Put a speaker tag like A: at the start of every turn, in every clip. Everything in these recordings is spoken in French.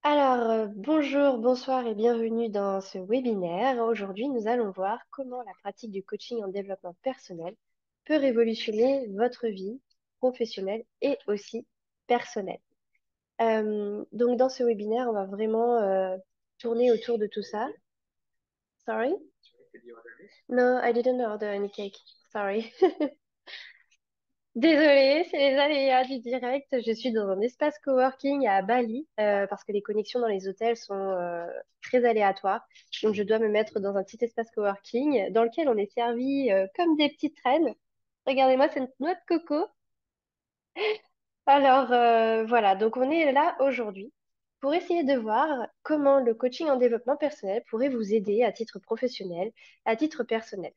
A: Bonjour, bonsoir et bienvenue dans ce webinaire. Aujourd'hui, nous allons voir comment la pratique du coaching en développement personnel peut révolutionner votre vie professionnelle et aussi personnelle. Donc, dans ce webinaire, on va vraiment tourner autour de tout ça. Sorry? No, I didn't order any cake. Sorry. Désolée, c'est les aléas du direct. Je suis dans un espace coworking à Bali parce que les connexions dans les hôtels sont très aléatoires. Donc, je dois me mettre dans un petit espace coworking dans lequel on est servi comme des petites reines. Regardez-moi cette noix de coco. Voilà, donc on est là aujourd'hui pour essayer de voir comment le coaching en développement personnel pourrait vous aider à titre professionnel, à titre personnel.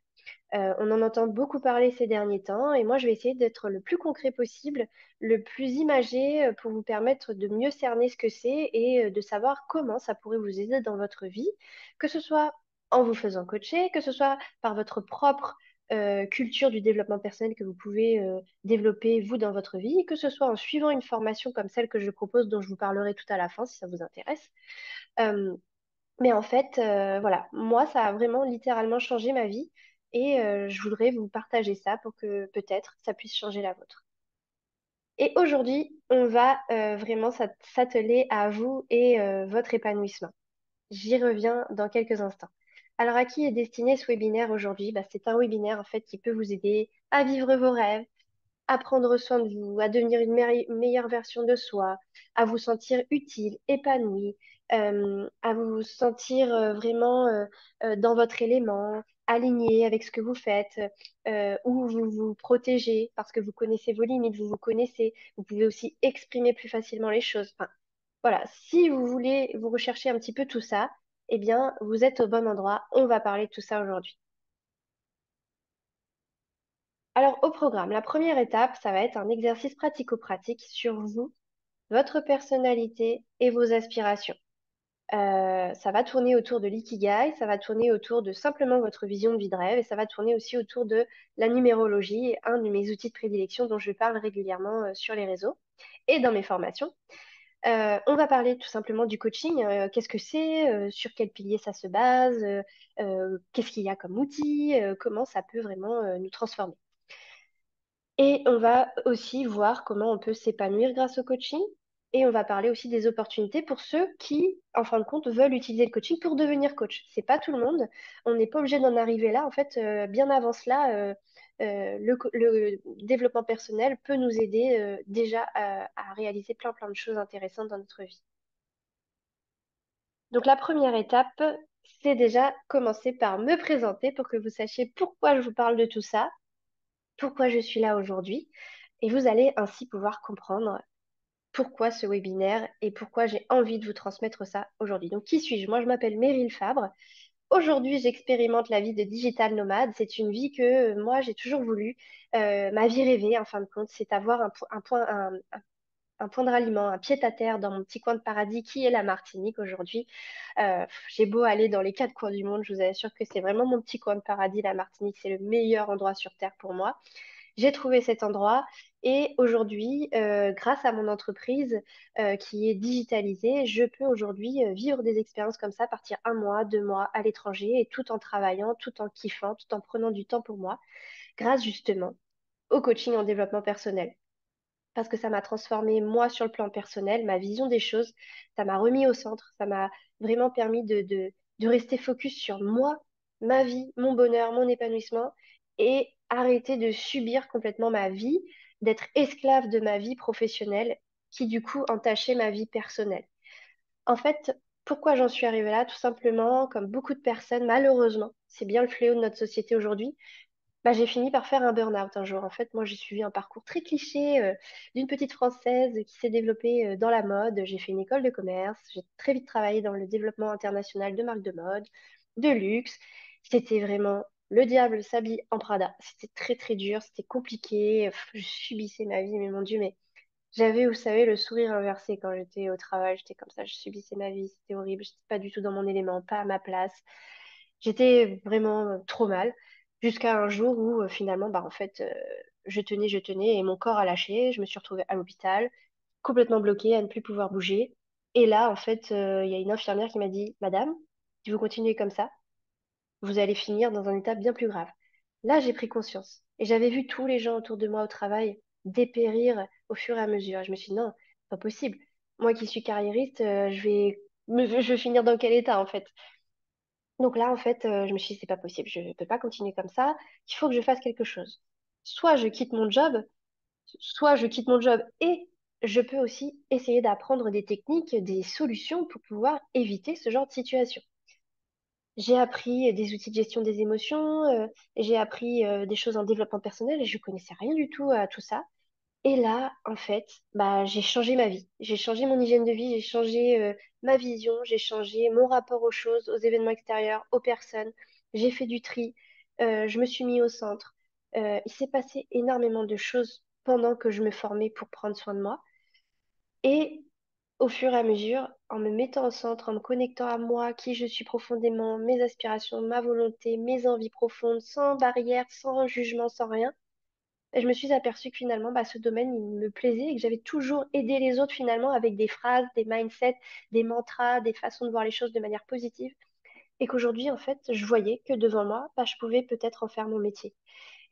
A: On en entend beaucoup parler ces derniers temps et moi, je vais essayer d'être le plus concret possible, le plus imagé pour vous permettre de mieux cerner ce que c'est et de savoir comment ça pourrait vous aider dans votre vie, que ce soit en vous faisant coacher, que ce soit par votre propre culture du développement personnel que vous pouvez développer vous dans votre vie, que ce soit en suivant une formation comme celle que je propose, dont je vous parlerai tout à la fin si ça vous intéresse. Euh, mais en fait, voilà, moi, ça a vraiment littéralement changé ma vie et je voudrais vous partager ça pour que peut-être ça puisse changer la vôtre. Et aujourd'hui, on va vraiment s'atteler à vous et votre épanouissement. J'y reviens dans quelques instants. Alors, à qui est destiné ce webinaire aujourd'hui? Bah, c'est un webinaire en fait qui peut vous aider à vivre vos rêves, à prendre soin de vous, à devenir une meilleure version de soi, à vous sentir utile, épanoui, à vous sentir vraiment dans votre élément, aligné avec ce que vous faites, où vous vous protégez parce que vous connaissez vos limites, vous vous connaissez, vous pouvez aussi exprimer plus facilement les choses. Enfin, voilà, si vous voulez, vous recherchez un petit peu tout ça, eh bien, vous êtes au bon endroit. On va parler de tout ça aujourd'hui. Alors, au programme, la première étape, ça va être un exercice pratico-pratique sur vous, votre personnalité et vos aspirations. Ça va tourner autour de l'ikigai, ça va tourner autour de simplement votre vision de vie de rêve et ça va tourner aussi autour de la numérologie, un de mes outils de prédilection dont je parle régulièrement sur les réseaux et dans mes formations. On va parler tout simplement du coaching, qu'est-ce que c'est, sur quel pilier ça se base, qu'est-ce qu'il y a comme outil, comment ça peut vraiment nous transformer. Et on va aussi voir comment on peut s'épanouir grâce au coaching. Et on va parler aussi des opportunités pour ceux qui, en fin de compte, veulent utiliser le coaching pour devenir coach. C'est pas tout le monde. On n'est pas obligé d'en arriver là. En fait, bien avant cela, le développement personnel peut nous aider déjà à réaliser plein de choses intéressantes dans notre vie. Donc la première étape, c'est déjà commencer par me présenter pour que vous sachiez pourquoi je vous parle de tout ça, pourquoi je suis là aujourd'hui. Et vous allez ainsi pouvoir comprendre pourquoi ce webinaire et pourquoi j'ai envie de vous transmettre ça aujourd'hui. Donc, qui suis-je? Moi, je m'appelle Meryl Fabre. Aujourd'hui, j'expérimente la vie de digital nomade. C'est une vie que moi, j'ai toujours voulu. Ma vie rêvée, en fin de compte, c'est avoir un point de ralliement, un pied-à-terre dans mon petit coin de paradis qui est la Martinique aujourd'hui. J'ai beau aller dans les quatre coins du monde, je vous assure que c'est vraiment mon petit coin de paradis, la Martinique. C'est le meilleur endroit sur Terre pour moi. J'ai trouvé cet endroit et aujourd'hui, grâce à mon entreprise qui est digitalisée, je peux aujourd'hui vivre des expériences comme ça, partir un mois, 2 mois à l'étranger et tout en travaillant, tout en kiffant, tout en prenant du temps pour moi, grâce justement au coaching en développement personnel. Parce que ça m'a transformé moi sur le plan personnel, ma vision des choses, ça m'a remis au centre, ça m'a vraiment permis de rester focus sur moi, ma vie, mon bonheur, mon épanouissement et arrêter de subir complètement ma vie, d'être esclave de ma vie professionnelle qui du coup entachait ma vie personnelle. En fait, pourquoi j'en suis arrivée là? Tout simplement, comme beaucoup de personnes, malheureusement, c'est bien le fléau de notre société aujourd'hui, bah, j'ai fini par faire un burn-out un jour. En fait, moi, j'ai suivi un parcours très cliché d'une petite Française qui s'est développée dans la mode. J'ai fait une école de commerce. J'ai très vite travaillé dans le développement international de marques de mode, de luxe. C'était vraiment le diable s'habille en Prada. C'était très dur, c'était compliqué. Je subissais ma vie, mais mon Dieu, mais j'avais, vous savez, le sourire inversé quand j'étais au travail. J'étais comme ça, je subissais ma vie. C'était horrible. J'étais pas du tout dans mon élément, pas à ma place. J'étais vraiment trop mal jusqu'à un jour où finalement, bah, en fait, je tenais et mon corps a lâché. Je me suis retrouvée à l'hôpital, complètement bloquée, à ne plus pouvoir bouger. Et là, en fait, il y a une infirmière qui m'a dit, Madame, si vous continuez comme ça, vous allez finir dans un état bien plus grave. Là, j'ai pris conscience. Et j'avais vu tous les gens autour de moi au travail dépérir au fur et à mesure. Je me suis dit, non, pas possible. Moi qui suis carriériste, je vais finir dans quel état, en fait? Donc là, en fait, je me suis dit, c'est pas possible. Je ne peux pas continuer comme ça. Il faut que je fasse quelque chose. Soit je quitte mon job, soit je quitte mon job et je peux aussi essayer d'apprendre des techniques, des solutions pour pouvoir éviter ce genre de situation. J'ai appris des outils de gestion des émotions, j'ai appris des choses en développement personnel et je connaissais rien du tout à tout ça. Et là, en fait, bah, j'ai changé ma vie. J'ai changé mon hygiène de vie, j'ai changé ma vision, j'ai changé mon rapport aux choses, aux événements extérieurs, aux personnes. J'ai fait du tri, je me suis mis au centre. Il s'est passé énormément de choses pendant que je me formais pour prendre soin de moi. Et au fur et à mesure, en me mettant au centre, en me connectant à moi, qui je suis profondément, mes aspirations, ma volonté, mes envies profondes, sans barrière, sans jugement, sans rien, et je me suis aperçue que finalement, bah, ce domaine, il me plaisait et que j'avais toujours aidé les autres finalement avec des phrases, des mindsets, des mantras, des façons de voir les choses de manière positive. Et qu'aujourd'hui, en fait, je voyais que devant moi, bah, je pouvais peut-être en faire mon métier.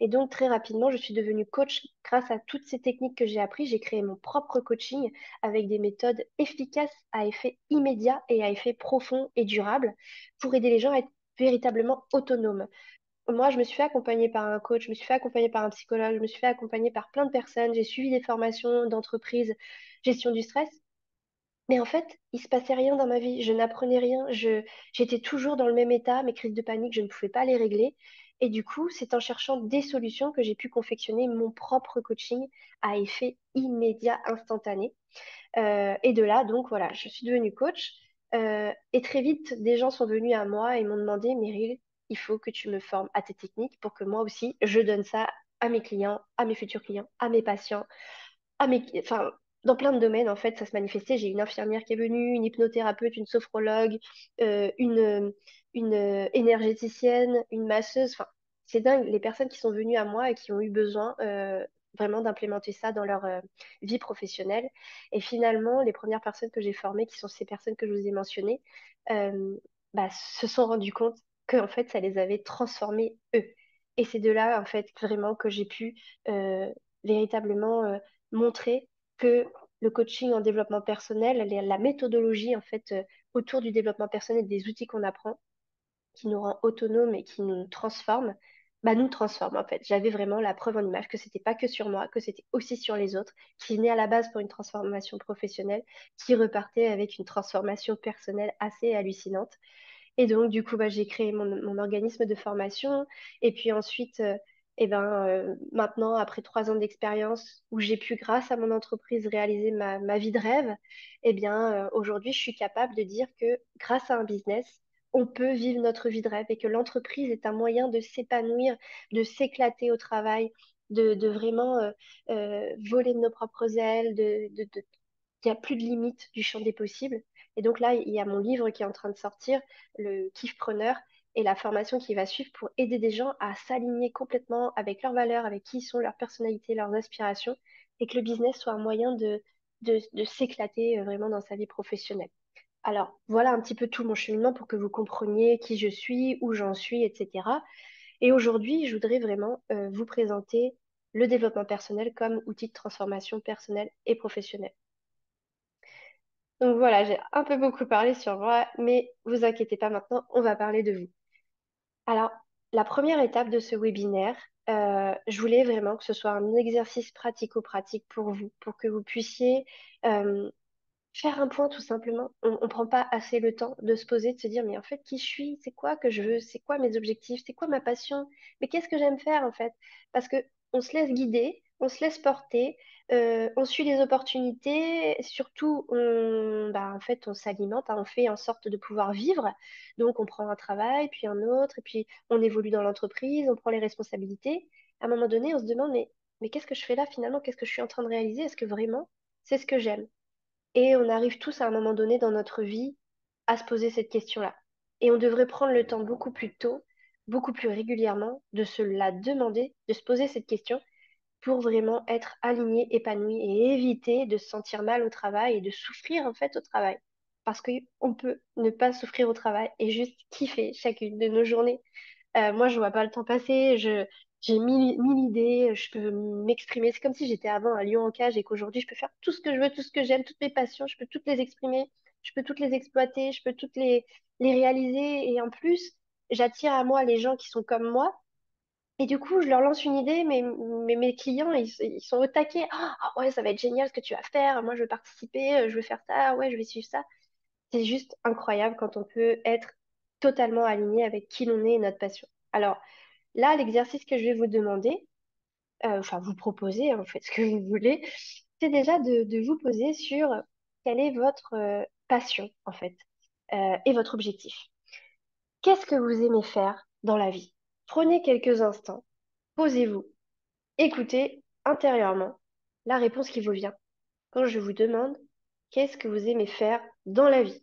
A: Et donc, très rapidement, je suis devenue coach grâce à toutes ces techniques que j'ai apprises. J'ai créé mon propre coaching avec des méthodes efficaces à effet immédiat et à effet profond et durable pour aider les gens à être véritablement autonomes. Moi, je me suis fait accompagner par un coach, je me suis fait accompagner par un psychologue, je me suis fait accompagner par plein de personnes, j'ai suivi des formations d'entreprise, gestion du stress. Mais en fait, il se passait rien dans ma vie, je n'apprenais rien, j'étais toujours dans le même état, mes crises de panique, je ne pouvais pas les régler. Et du coup, c'est en cherchant des solutions que j'ai pu confectionner mon propre coaching à effet immédiat, instantané. Et de là, donc voilà, je suis devenue coach. Et très vite, des gens sont venus à moi et m'ont demandé, Meryl, il faut que tu me formes à tes techniques pour que moi aussi, je donne ça à mes clients, à mes futurs clients, à mes patients, enfin, dans plein de domaines, en fait, ça se manifestait. J'ai une infirmière qui est venue, une hypnothérapeute, une sophrologue, une énergéticienne, une masseuse. Enfin, c'est dingue, les personnes qui sont venues à moi et qui ont eu besoin vraiment d'implémenter ça dans leur vie professionnelle. Et finalement, les premières personnes que j'ai formées, qui sont ces personnes que je vous ai mentionnées, euh, bah, se sont rendues compte que, en fait, ça les avait transformés eux. Et c'est de là, en fait, vraiment que j'ai pu véritablement montrer que le coaching en développement personnel, la méthodologie en fait autour du développement personnel, des outils qu'on apprend, qui nous rend autonomes et qui nous transforme, bah nous transforme en fait. J'avais vraiment la preuve en image que c'était pas que sur moi, que c'était aussi sur les autres, qui venaient à la base pour une transformation professionnelle, qui repartaient avec une transformation personnelle assez hallucinante. Et donc, du coup, bah, j'ai créé mon organisme de formation. Et puis ensuite, maintenant, après 3 ans d'expérience où j'ai pu, grâce à mon entreprise, réaliser ma vie de rêve, aujourd'hui, je suis capable de dire que grâce à un business, on peut vivre notre vie de rêve et que l'entreprise est un moyen de s'épanouir, de s'éclater au travail, de vraiment voler de nos propres ailes, il n'y a plus de limite du champ des possibles. Et donc là, il y a mon livre qui est en train de sortir, le Kiffpreneur, et la formation qui va suivre pour aider des gens à s'aligner complètement avec leurs valeurs, avec qui ils sont, leur personnalité, leurs aspirations, et que le business soit un moyen de s'éclater vraiment dans sa vie professionnelle. Alors, voilà un petit peu tout mon cheminement pour que vous compreniez qui je suis, où j'en suis, etc. Et aujourd'hui, je voudrais vraiment vous présenter le développement personnel comme outil de transformation personnelle et professionnelle. Donc voilà, j'ai un peu beaucoup parlé sur moi, mais vous inquiétez pas maintenant, on va parler de vous. Alors, la première étape de ce webinaire, je voulais vraiment que ce soit un exercice pratico-pratique pour vous, pour que vous puissiez euh, faire un point tout simplement. On ne prend pas assez le temps de se poser, de se dire, mais en fait, qui je suis? C'est quoi que je veux? C'est quoi mes objectifs? C'est quoi ma passion? Mais qu'est-ce que j'aime faire en fait? Parce que on se laisse guider, on se laisse porter, on suit les opportunités, surtout en fait, on s'alimente, hein, on fait en sorte de pouvoir vivre. Donc, on prend un travail, puis un autre, et puis on évolue dans l'entreprise, on prend les responsabilités. À un moment donné, on se demande, mais qu'est-ce que je fais là finalement? Qu'est-ce que je suis en train de réaliser? Est-ce que vraiment c'est ce que j'aime? Et on arrive tous à un moment donné dans notre vie à se poser cette question-là. Et on devrait prendre le temps beaucoup plus tôt, beaucoup plus régulièrement, de se la demander, de se poser cette question pour vraiment être aligné, épanoui et éviter de se sentir mal au travail et de souffrir en fait au travail. parce qu'on peut ne pas souffrir au travail et juste kiffer chacune de nos journées. Moi, je vois pas le temps passer. J'ai mille idées. Je peux m'exprimer. C'est comme si j'étais avant un lion en cage et qu'aujourd'hui, je peux faire tout ce que je veux, tout ce que j'aime, toutes mes passions. Je peux toutes les exprimer. Je peux toutes les exploiter. Je peux toutes les réaliser. Et en plus, j'attire à moi les gens qui sont comme moi. Et du coup, je leur lance une idée, mais mes clients, ils sont au taquet. Ah ouais, ça va être génial ce que tu vas faire. Moi, je veux participer. Je veux faire ça. Ouais, je vais suivre ça. C'est juste incroyable quand on peut être totalement aligné avec qui l'on est et notre passion. Alors là, l'exercice que je vais vous demander, enfin vous proposer, en fait, ce que vous voulez, c'est déjà de vous poser sur quelle est votre passion, en fait, et votre objectif. Qu'est-ce que vous aimez faire dans la vie? Prenez quelques instants, posez-vous, écoutez intérieurement la réponse qui vous vient quand je vous demande qu'est-ce que vous aimez faire dans la vie.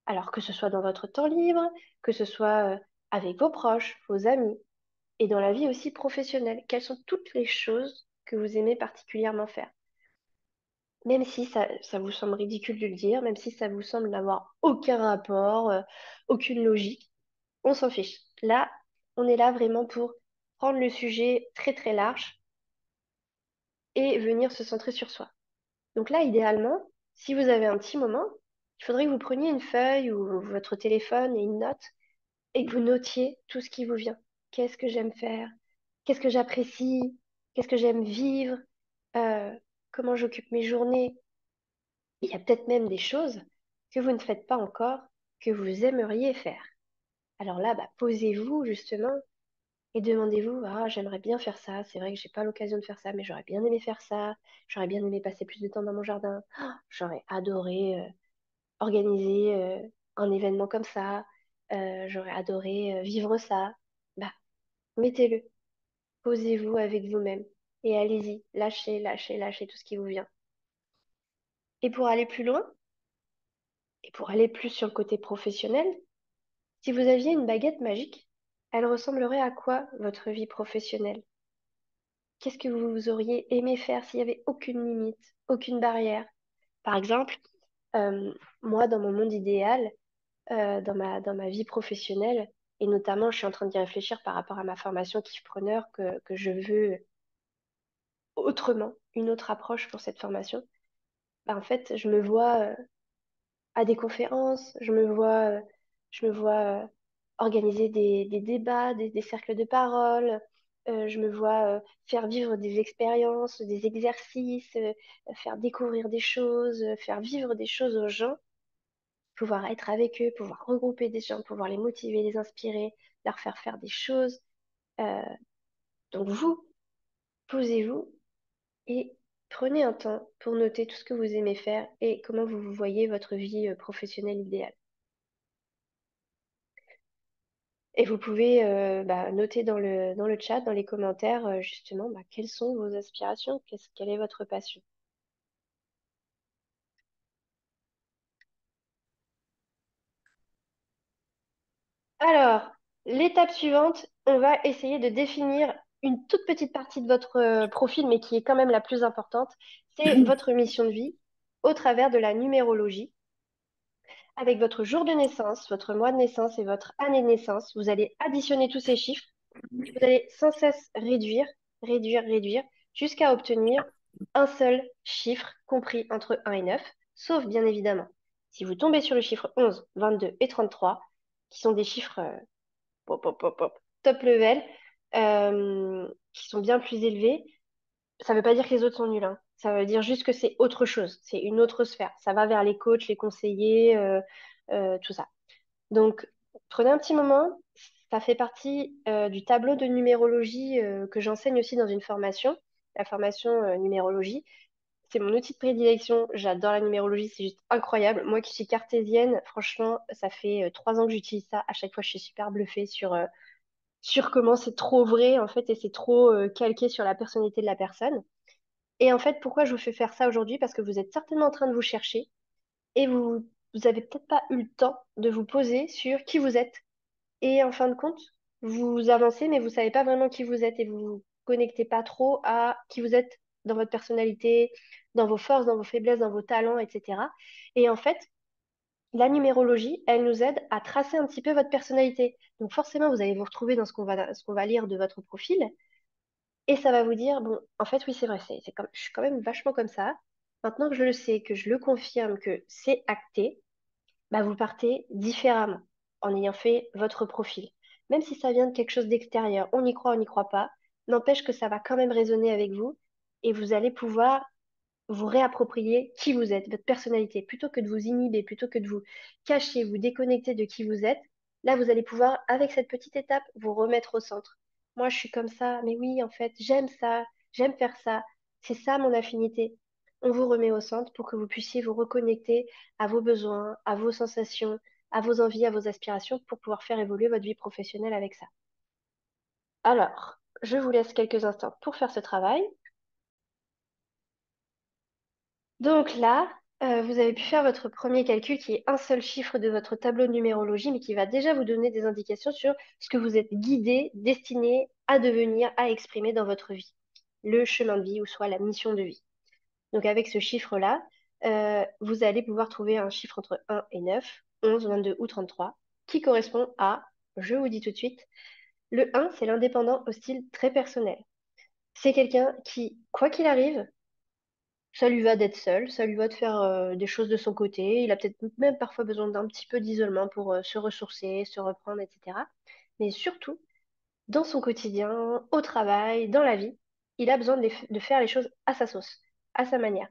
A: Alors que ce soit dans votre temps libre, que ce soit avec vos proches, vos amis, et dans la vie aussi professionnelle, quelles sont toutes les choses que vous aimez particulièrement faire? Même si ça vous semble ridicule de le dire, même si ça vous semble n'avoir aucun rapport, aucune logique, on s'en fiche. Là, on est là vraiment pour prendre le sujet très très large et venir se centrer sur soi. Donc là, idéalement, si vous avez un petit moment, il faudrait que vous preniez une feuille ou votre téléphone et une note et que vous notiez tout ce qui vous vient. Qu'est-ce que j'aime faire? Qu'est-ce que j'apprécie? Qu'est-ce que j'aime vivre? Euh, Comment j'occupe mes journées? Il y a peut-être même des choses que vous ne faites pas encore, que vous aimeriez faire. Alors là, bah, posez-vous justement et demandez-vous, ah, j'aimerais bien faire ça. C'est vrai que j'ai pas l'occasion de faire ça, mais j'aurais bien aimé faire ça. J'aurais bien aimé passer plus de temps dans mon jardin. Ah, j'aurais adoré organiser un événement comme ça. J'aurais adoré vivre ça. Bah, mettez-le. Posez-vous avec vous-même et allez-y. Lâchez, lâchez, lâchez tout ce qui vous vient. Et pour aller plus loin, et pour aller plus sur le côté professionnel, si vous aviez une baguette magique, elle ressemblerait à quoi votre vie professionnelle? Qu'est-ce que vous auriez aimé faire s'il n'y avait aucune limite, aucune barrière? Par exemple, euh, moi, dans mon monde idéal, dans ma vie professionnelle, et notamment, je suis en train d'y réfléchir par rapport à ma formation kiffpreneur que je veux autrement, une autre approche pour cette formation. Bah, en fait, je me vois à des conférences, je me vois organiser des débats, des cercles de parole, je me vois faire vivre des expériences, des exercices, faire découvrir des choses, faire vivre des choses aux gens, pouvoir être avec eux, pouvoir regrouper des gens, pouvoir les motiver, les inspirer, leur faire faire des choses. Euh, donc vous, posez-vous et prenez un temps pour noter tout ce que vous aimez faire et comment vous voyez votre vie professionnelle idéale. Et vous pouvez bah, noter dans le chat, dans les commentaires, justement, bah, quelles sont vos aspirations, quelle est votre passion. Alors, l'étape suivante, on va essayer de définir une toute petite partie de votre profil, mais qui est quand même la plus importante, c'est votre mission de vie au travers de la numérologie. Avec votre jour de naissance, votre mois de naissance et votre année de naissance, vous allez additionner tous ces chiffres. Vous allez sans cesse réduire, réduire, réduire, jusqu'à obtenir un seul chiffre compris entre 1 et 9, sauf bien évidemment si vous tombez sur le chiffre 11, 22 et 33, qui sont des chiffres pop, pop, pop, pop, top level, qui sont bien plus élevés. Ça ne veut pas dire que les autres sont nuls, hein. Ça veut dire juste que c'est autre chose, c'est une autre sphère. Ça va vers les coachs, les conseillers, tout ça. Donc, prenez un petit moment. Ça fait partie du tableau de numérologie que j'enseigne aussi dans une formation, la formation numérologie. C'est mon outil de prédilection. J'adore la numérologie, c'est juste incroyable. Moi qui suis cartésienne, franchement, ça fait 3 ans que j'utilise ça. À chaque fois, je suis super bluffée sur comment c'est trop vrai, en fait, et c'est trop calqué sur la personnalité de la personne. Et en fait, pourquoi je vous fais faire ça aujourd'hui? Parce que vous êtes certainement en train de vous chercher et vous avez peut-être pas eu le temps de vous poser sur qui vous êtes. Et en fin de compte, vous avancez, mais vous savez pas vraiment qui vous êtes et vous vous connectez pas trop à qui vous êtes dans votre personnalité, dans vos forces, dans vos faiblesses, dans vos talents, etc. Et en fait, la numérologie, elle nous aide à tracer un petit peu votre personnalité. Donc forcément, vous allez vous retrouver dans ce qu'on va lire de votre profil et ça va vous dire, bon, en fait, oui, c'est vrai, je suis quand même vachement comme ça. Maintenant que je le sais, que je le confirme, que c'est acté, bah, vous partez différemment en ayant fait votre profil. Même si ça vient de quelque chose d'extérieur, on n'y croit pas, n'empêche que ça va quand même résonner avec vous et vous allez pouvoir vous réapproprier qui vous êtes, votre personnalité, plutôt que de vous inhiber, plutôt que de vous cacher, vous déconnecter de qui vous êtes. Là, vous allez pouvoir, avec cette petite étape, vous remettre au centre. Moi, je suis comme ça, mais oui, en fait, j'aime ça, j'aime faire ça, c'est ça mon affinité. On vous remet au centre pour que vous puissiez vous reconnecter à vos besoins, à vos sensations, à vos envies, à vos aspirations pour pouvoir faire évoluer votre vie professionnelle avec ça. Alors, je vous laisse quelques instants pour faire ce travail. Donc là, vous avez pu faire votre premier calcul qui est un seul chiffre de votre tableau de numérologie, mais qui va déjà vous donner des indications sur ce que vous êtes guidé, destiné à devenir, à exprimer dans votre vie, le chemin de vie ou soit la mission de vie. Donc avec ce chiffre-là, vous allez pouvoir trouver un chiffre entre 1 et 9, 11, 22 ou 33, qui correspond à, je vous dis tout de suite, le 1, c'est l'indépendant au style très personnel. C'est quelqu'un qui, quoi qu'il arrive, ça lui va d'être seul, ça lui va de faire des choses de son côté. Il a peut-être même parfois besoin d'un petit peu d'isolement pour se ressourcer, se reprendre, etc. Mais surtout, dans son quotidien, au travail, dans la vie, il a besoin de faire les choses à sa sauce, à sa manière.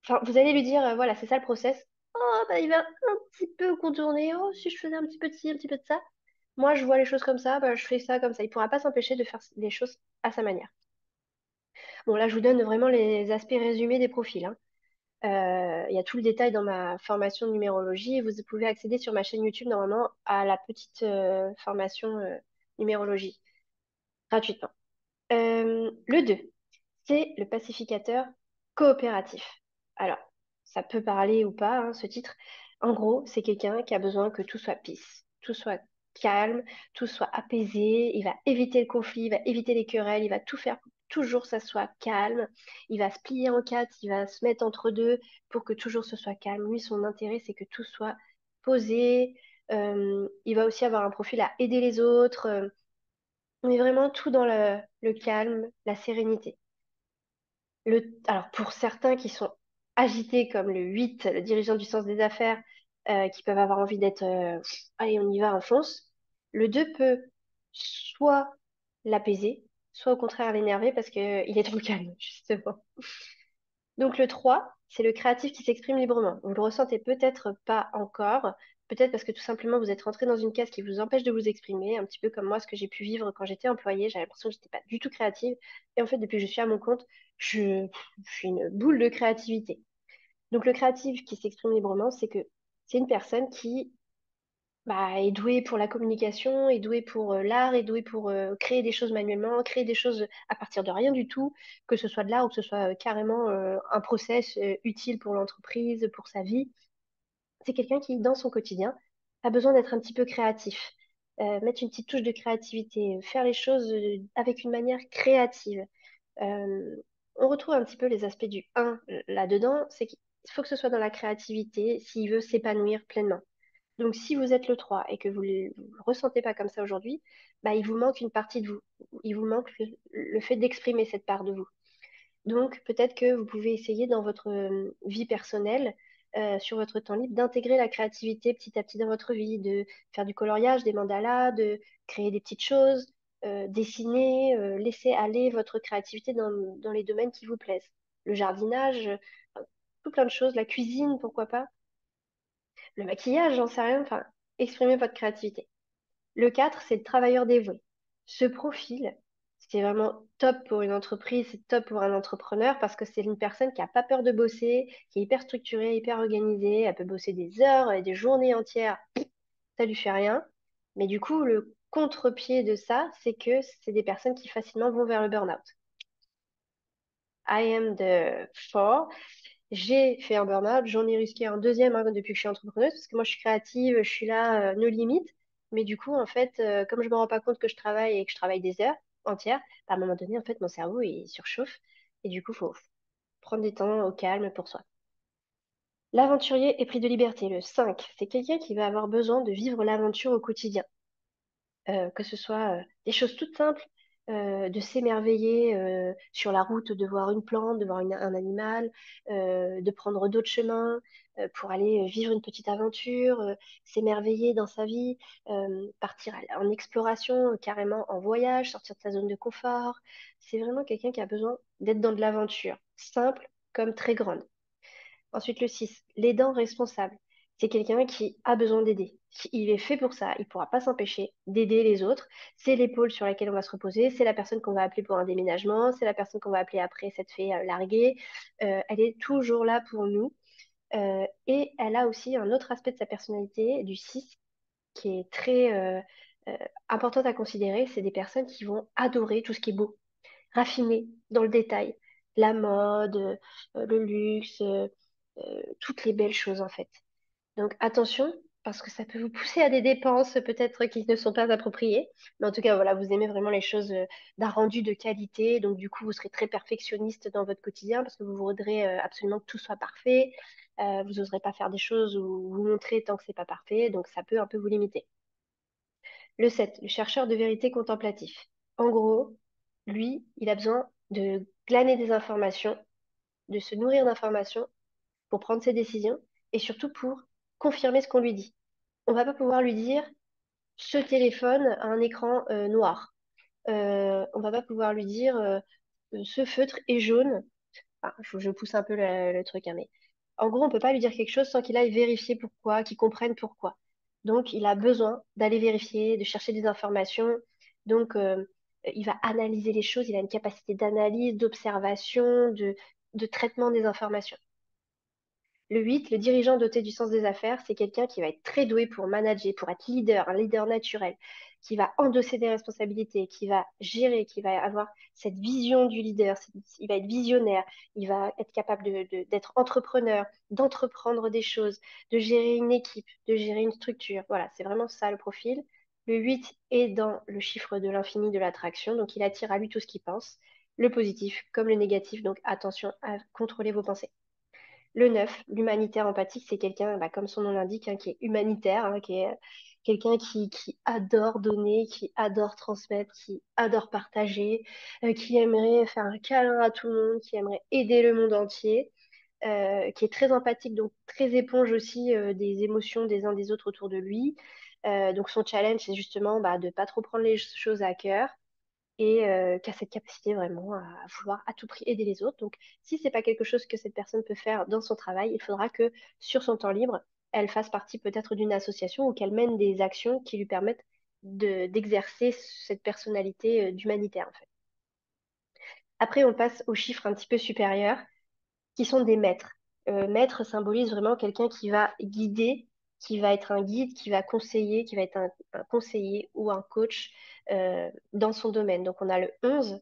A: Enfin, vous allez lui dire, voilà, c'est ça le process. Oh, bah, il va un petit peu contourner. Oh, si je faisais un petit peu de ci, un petit peu de ça. Moi, je vois les choses comme ça, bah, je fais ça comme ça. Il pourra pas s'empêcher de faire les choses à sa manière. Bon, là, je vous donne vraiment les aspects résumés des profils, hein. Il y a tout le détail dans ma formation de numérologie. Vous pouvez accéder sur ma chaîne YouTube normalement à la petite formation numérologie gratuitement. Le 2, c'est le pacificateur coopératif. Alors, ça peut parler ou pas, hein, ce titre. En gros, c'est quelqu'un qui a besoin que tout soit peace, tout soit calme, tout soit apaisé. Il va éviter le conflit, il va éviter les querelles, il va tout faire pour que toujours ça soit calme. Il va se plier en quatre, il va se mettre entre deux pour que toujours ce soit calme. Lui, son intérêt, c'est que tout soit posé. Il va aussi avoir un profil à aider les autres. On est vraiment tout dans le calme, la sérénité. Alors, pour certains qui sont agités, comme le 8, le dirigeant du sens des affaires, qui peuvent avoir envie d'être allez, on y va, on fonce, le 2 peut soit l'apaiser, soit au contraire l'énerver parce qu'il est trop calme, justement. Donc le 3, c'est le créatif qui s'exprime librement. Vous le ressentez peut-être pas encore, peut-être parce que tout simplement vous êtes rentré dans une case qui vous empêche de vous exprimer, un petit peu comme moi, ce que j'ai pu vivre quand j'étais employée, j'avais l'impression que j'étais pas du tout créative. Et en fait, depuis que je suis à mon compte, je suis une boule de créativité. Donc le créatif qui s'exprime librement, c'est que c'est une personne qui bah, est doué pour la communication, est doué pour l'art, est doué pour créer des choses manuellement, créer des choses à partir de rien du tout, que ce soit de l'art ou que ce soit carrément un process utile pour l'entreprise, pour sa vie. C'est quelqu'un qui, dans son quotidien, a besoin d'être un petit peu créatif, mettre une petite touche de créativité, faire les choses avec une manière créative. Euh, on retrouve un petit peu les aspects du 1 là-dedans, c'est qu'il faut que ce soit dans la créativité s'il veut s'épanouir pleinement. Donc, si vous êtes le 3 et que vous ne le ressentez pas comme ça aujourd'hui, bah, il vous manque une partie de vous. Il vous manque le fait d'exprimer cette part de vous. Donc, peut-être que vous pouvez essayer dans votre vie personnelle, sur votre temps libre, d'intégrer la créativité petit à petit dans votre vie, de faire du coloriage, des mandalas, de créer des petites choses, dessiner, laisser aller votre créativité dans les domaines qui vous plaisent. Le jardinage, tout plein de choses, la cuisine, pourquoi pas. Le maquillage, j'en sais rien, enfin, exprimez votre créativité. Le 4, c'est le travailleur dévoué. Ce profil, c'est vraiment top pour une entreprise, c'est top pour un entrepreneur parce que c'est une personne qui n'a pas peur de bosser, qui est hyper structurée, hyper organisée. Elle peut bosser des heures et des journées entières, ça lui fait rien. Mais du coup, le contre-pied de ça, c'est que c'est des personnes qui facilement vont vers le burn-out. I am the four. J'ai fait un burn-out, j'en ai risqué un deuxième hein, depuis que je suis entrepreneuse, parce que moi je suis créative, je suis là, no limite. Mais du coup, en fait, comme je me rends pas compte que je travaille et que je travaille des heures entières, bah, à un moment donné, en fait, mon cerveau il surchauffe. Et du coup, faut prendre des temps au calme pour soi. L'aventurier est pris de liberté. Le 5, c'est quelqu'un qui va avoir besoin de vivre l'aventure au quotidien. Que ce soit des choses toutes simples, de s'émerveiller sur la route, de voir une plante, de voir un animal, de prendre d'autres chemins pour aller vivre une petite aventure, s'émerveiller dans sa vie, partir en exploration, carrément en voyage, sortir de sa zone de confort. C'est vraiment quelqu'un qui a besoin d'être dans de l'aventure, simple comme très grande. Ensuite, le 6, l'aidant responsable. C'est quelqu'un qui a besoin d'aider. Il est fait pour ça, il ne pourra pas s'empêcher d'aider les autres. C'est l'épaule sur laquelle on va se reposer, c'est la personne qu'on va appeler pour un déménagement, c'est la personne qu'on va appeler après s'être fait larguer. Elle est toujours là pour nous. Et elle a aussi un autre aspect de sa personnalité, du 6, qui est très importante à considérer. C'est des personnes qui vont adorer tout ce qui est beau, raffiné dans le détail, la mode, le luxe, toutes les belles choses en fait. Donc attention, parce que ça peut vous pousser à des dépenses peut-être qui ne sont pas appropriées. Mais en tout cas, voilà, vous aimez vraiment les choses d'un rendu de qualité. Donc du coup, vous serez très perfectionniste dans votre quotidien parce que vous voudrez absolument que tout soit parfait. Vous n'oserez pas faire des choses ou vous montrer tant que c'est pas parfait. Donc ça peut un peu vous limiter. Le 7, le chercheur de vérité contemplatif. En gros, lui, il a besoin de glaner des informations, de se nourrir d'informations pour prendre ses décisions et surtout pour confirmer ce qu'on lui dit. On va pas pouvoir lui dire ce téléphone a un écran noir. On va pas pouvoir lui dire ce feutre est jaune. Enfin, je pousse un peu le truc, hein, mais en gros, on peut pas lui dire quelque chose sans qu'il aille vérifier pourquoi, qu'il comprenne pourquoi. Donc, il a besoin d'aller vérifier, de chercher des informations. Donc, il va analyser les choses. Il a une capacité d'analyse, d'observation, de traitement des informations. Le 8, le dirigeant doté du sens des affaires, c'est quelqu'un qui va être très doué pour manager, pour être leader, un leader naturel, qui va endosser des responsabilités, qui va gérer, qui va avoir cette vision du leader, il va être visionnaire, il va être capable d'être entrepreneur, d'entreprendre des choses, de gérer une équipe, de gérer une structure. Voilà, c'est vraiment ça le profil. Le 8 est dans le chiffre de l'infini de l'attraction, donc il attire à lui tout ce qu'il pense, le positif comme le négatif, donc attention à contrôler vos pensées. Le 9, l'humanitaire empathique, c'est quelqu'un, bah, comme son nom l'indique, hein, qui est humanitaire, hein, qui est quelqu'un qui adore donner, qui adore transmettre, qui adore partager, qui aimerait faire un câlin à tout le monde, qui aimerait aider le monde entier, qui est très empathique, donc très éponge aussi des émotions des uns des autres autour de lui. Donc son challenge, c'est justement bah, de ne pas trop prendre les choses à cœur, et qui a cette capacité vraiment à vouloir à tout prix aider les autres. Donc, si c'est pas quelque chose que cette personne peut faire dans son travail, il faudra que sur son temps libre, elle fasse partie peut-être d'une association ou qu'elle mène des actions qui lui permettent d'exercer cette personnalité d'humanitaire, en fait. Après, on passe aux chiffres un petit peu supérieurs, qui sont des maîtres. Maître symbolise vraiment quelqu'un qui va guider, qui va être un guide, qui va conseiller, qui va être un conseiller ou un coach dans son domaine. Donc, on a le 11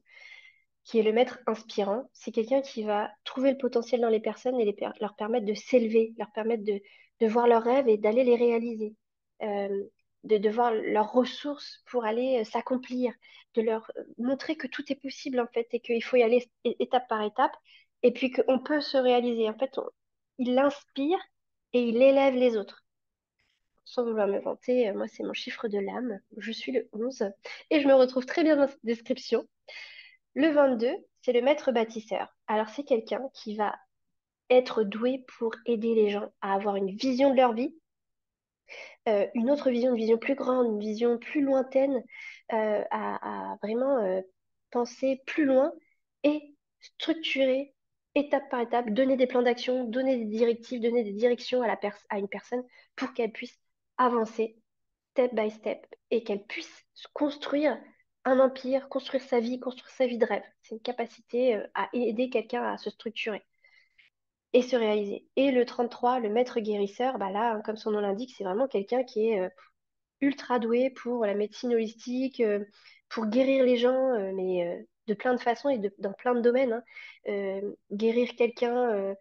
A: qui est le maître inspirant. C'est quelqu'un qui va trouver le potentiel dans les personnes et leur permettre de s'élever, leur permettre de voir leurs rêves et d'aller les réaliser, Euh, de voir leurs ressources pour aller s'accomplir, de leur montrer que tout est possible en fait et qu'il faut y aller étape par étape et puis qu'on peut se réaliser. En fait, il inspire et il élève les autres. Sans vouloir me vanter, moi c'est mon chiffre de l'âme, je suis le 11 et je me retrouve très bien dans cette description. Le 22, c'est le maître bâtisseur. Alors, c'est quelqu'un qui va être doué pour aider les gens à avoir une vision de leur vie, une autre vision, une vision plus grande, une vision plus lointaine, à vraiment penser plus loin et structurer étape par étape, donner des plans d'action, donner des directives, donner des directions à une personne pour qu'elle puisse avancer step by step et qu'elle puisse se construire un empire, construire sa vie de rêve. C'est une capacité à aider quelqu'un à se structurer et se réaliser. Et le 33, le maître guérisseur, bah là, hein, comme son nom l'indique, c'est vraiment quelqu'un qui est ultra doué pour la médecine holistique, pour guérir les gens, mais de plein de façons et dans plein de domaines, hein. Guérir quelqu'un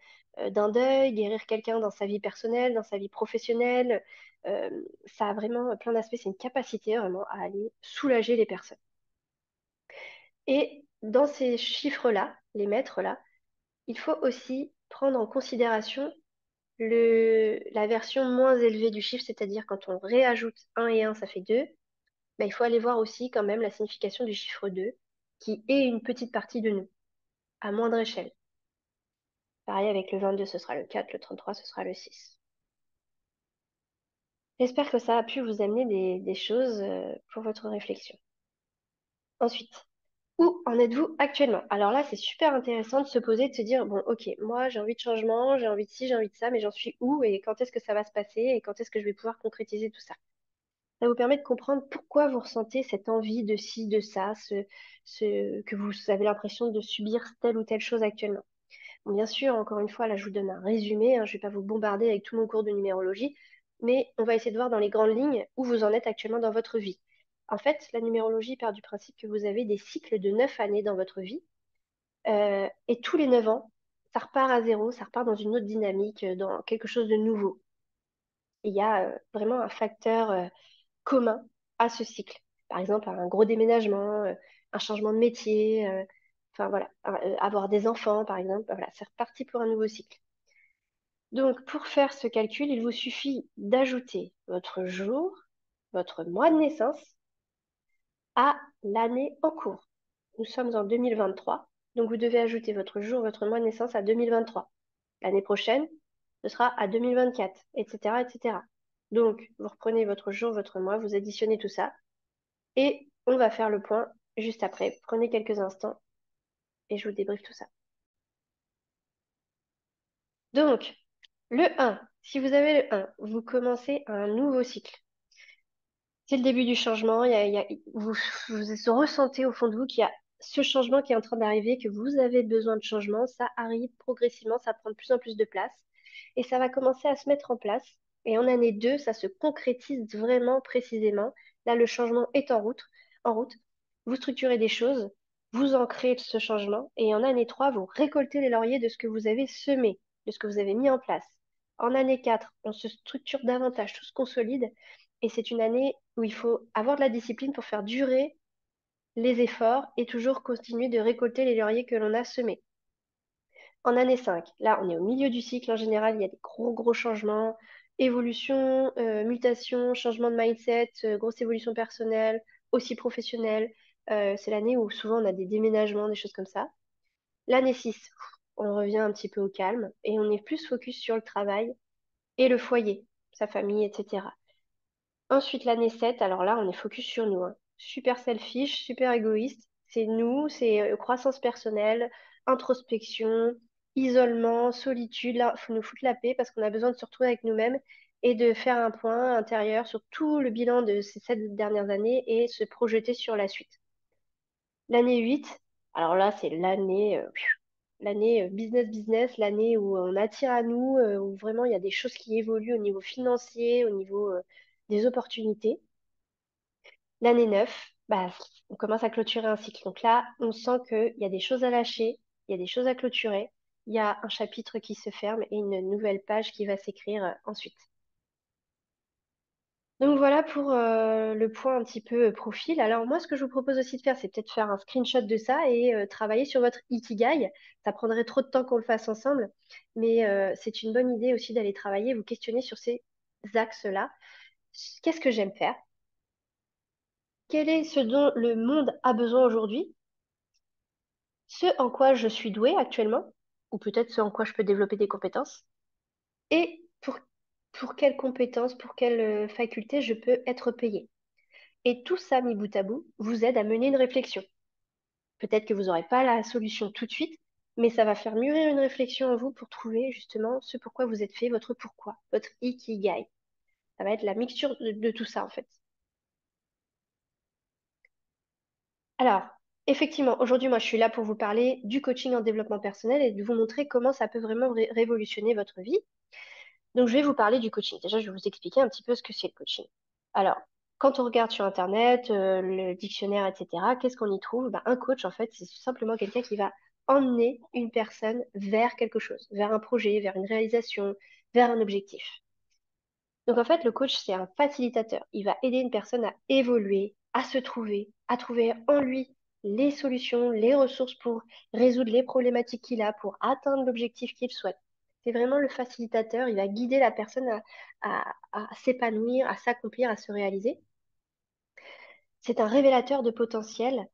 A: d'un deuil, guérir quelqu'un dans sa vie personnelle, dans sa vie professionnelle, euh, ça a vraiment plein d'aspects. C'est une capacité vraiment à aller soulager les personnes. Et dans ces chiffres-là, les maîtres-là, il faut aussi prendre en considération La version moins élevée du chiffre, c'est-à-dire quand on réajoute un et un, ça fait 2, il faut aller voir aussi quand même la signification du chiffre 2, qui est une petite partie de nous, à moindre échelle. Pareil avec le 22, ce sera le 4, le 33, ce sera le 6. J'espère que ça a pu vous amener des choses pour votre réflexion. Ensuite, où en êtes-vous actuellement? Alors là, c'est super intéressant de se poser, de se dire, bon, ok, moi j'ai envie de changement, j'ai envie de ci, j'ai envie de ça, mais j'en suis où et quand est-ce que ça va se passer et quand est-ce que je vais pouvoir concrétiser tout ça? Ça vous permet de comprendre pourquoi vous ressentez cette envie de ci, de ça, que vous avez l'impression de subir telle ou telle chose actuellement. Bon, bien sûr, encore une fois, là, je vous donne un résumé, hein, je ne vais pas vous bombarder avec tout mon cours de numérologie, mais on va essayer de voir dans les grandes lignes où vous en êtes actuellement dans votre vie. En fait, la numérologie part du principe que vous avez des cycles de 9 années dans votre vie, et tous les 9 ans, ça repart à zéro, ça repart dans une autre dynamique, dans quelque chose de nouveau. Il y a vraiment un facteur commun à ce cycle. Par exemple, un gros déménagement, un changement de métier, enfin voilà, avoir des enfants, par exemple, voilà, c'est reparti pour un nouveau cycle. Donc, pour faire ce calcul, il vous suffit d'ajouter votre jour, votre mois de naissance à l'année en cours. Nous sommes en 2023, donc vous devez ajouter votre jour, votre mois de naissance à 2023. L'année prochaine, ce sera à 2024, etc., etc. Donc, vous reprenez votre jour, votre mois, vous additionnez tout ça, et on va faire le point juste après. Prenez quelques instants et je vous débriefe tout ça. Donc, le 1, si vous avez le 1, vous commencez un nouveau cycle. C'est le début du changement. Vous ressentez au fond de vous qu'il y a ce changement qui est en train d'arriver, que vous avez besoin de changement. Ça arrive progressivement, ça prend de plus en plus de place et ça va commencer à se mettre en place. Et en année 2, ça se concrétise vraiment précisément. Là, le changement est en route. Vous structurez des choses, vous ancrez ce changement et en année 3, vous récoltez les lauriers de ce que vous avez semé, de ce que vous avez mis en place. En année 4, on se structure davantage, tout se consolide et c'est une année où il faut avoir de la discipline pour faire durer les efforts et toujours continuer de récolter les lauriers que l'on a semés. En année 5, là, on est au milieu du cycle en général, il y a des gros, gros changements, évolution, mutation, changement de mindset, grosse évolution personnelle, aussi professionnelle. C'est l'année où souvent on a des déménagements, des choses comme ça. L'année 6, on revient un petit peu au calme et on est plus focus sur le travail et le foyer, sa famille, etc. Ensuite, l'année 7, alors là, on est focus sur nous, hein. Super selfish, super égoïste. C'est nous, c'est croissance personnelle, introspection, isolement, solitude. Là, il faut nous foutre la paix parce qu'on a besoin de se retrouver avec nous-mêmes et de faire un point intérieur sur tout le bilan de ces 7 dernières années et se projeter sur la suite. L'année 8, alors là, c'est l'année business, l'année où on attire à nous, où vraiment il y a des choses qui évoluent au niveau financier, au niveau des opportunités. L'année 9, bah, on commence à clôturer un cycle. Donc là, on sent qu'il y a des choses à lâcher, il y a des choses à clôturer, il y a un chapitre qui se ferme et une nouvelle page qui va s'écrire ensuite. Donc voilà pour le point un petit peu profil. Alors moi, ce que je vous propose aussi de faire, c'est peut-être faire un screenshot de ça et travailler sur votre Ikigai. Ça prendrait trop de temps qu'on le fasse ensemble, mais c'est une bonne idée aussi d'aller travailler, vous questionner sur ces axes-là. Qu'est-ce que j'aime faire? Quel est ce dont le monde a besoin aujourd'hui? Ce en quoi je suis douée actuellement, ou peut-être ce en quoi je peux développer des compétences, et pour quelles compétences, pour quelles facultés je peux être payée. Et tout ça, mis bout à bout, vous aide à mener une réflexion. Peut-être que vous n'aurez pas la solution tout de suite, mais ça va faire mûrir une réflexion en vous pour trouver justement ce pourquoi vous êtes fait, votre pourquoi, votre ikigai. Ça va être la mixture de tout ça en fait. Alors, effectivement, aujourd'hui, moi, je suis là pour vous parler du coaching en développement personnel et de vous montrer comment ça peut vraiment révolutionner votre vie. Donc, je vais vous parler du coaching. Déjà, je vais vous expliquer un petit peu ce que c'est le coaching. Alors, quand on regarde sur Internet, le dictionnaire, etc., qu'est-ce qu'on y trouve? Ben, un coach, en fait, c'est tout simplement quelqu'un qui va emmener une personne vers quelque chose, vers un projet, vers une réalisation, vers un objectif. Donc, en fait, le coach, c'est un facilitateur. Il va aider une personne à évoluer, à se trouver, à trouver en lui les solutions, les ressources pour résoudre les problématiques qu'il a, pour atteindre l'objectif qu'il souhaite. C'est vraiment le facilitateur. Il va guider la personne à s'épanouir, à s'accomplir, à se réaliser. C'est un révélateur de potentiel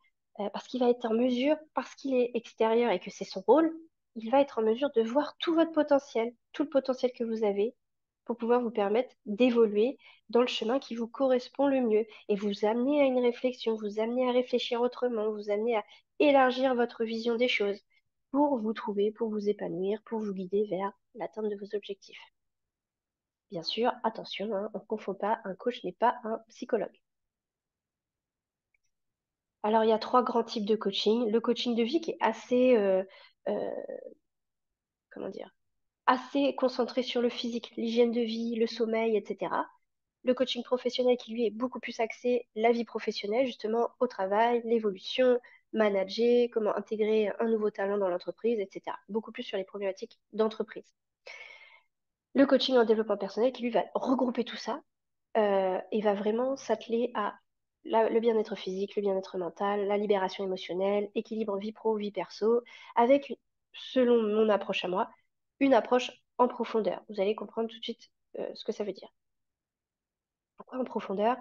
A: parce qu'il va être en mesure, parce qu'il est extérieur et que c'est son rôle, il va être en mesure de voir tout votre potentiel, tout le potentiel que vous avez pour pouvoir vous permettre d'évoluer dans le chemin qui vous correspond le mieux et vous amener à une réflexion, vous amener à réfléchir autrement, vous amener à élargir votre vision des choses pour vous trouver, pour vous épanouir, pour vous guider vers l'atteinte de vos objectifs. Bien sûr, attention, hein, on ne confond pas, un coach n'est pas un psychologue. Alors, il y a trois grands types de coaching. Le coaching de vie qui est assez, euh, comment dire, assez concentré sur le physique, l'hygiène de vie, le sommeil, etc. Le coaching professionnel qui, lui, est beaucoup plus axé la vie professionnelle, justement, au travail, l'évolution, manager, comment intégrer un nouveau talent dans l'entreprise, etc. Beaucoup plus sur les problématiques d'entreprise. Le coaching en développement personnel qui, lui, va regrouper tout ça et va vraiment s'atteler à le bien-être physique, le bien-être mental, la libération émotionnelle, équilibre vie pro, vie perso, avec, selon mon approche à moi, une approche en profondeur. Vous allez comprendre tout de suite ce que ça veut dire. Pourquoi en profondeur?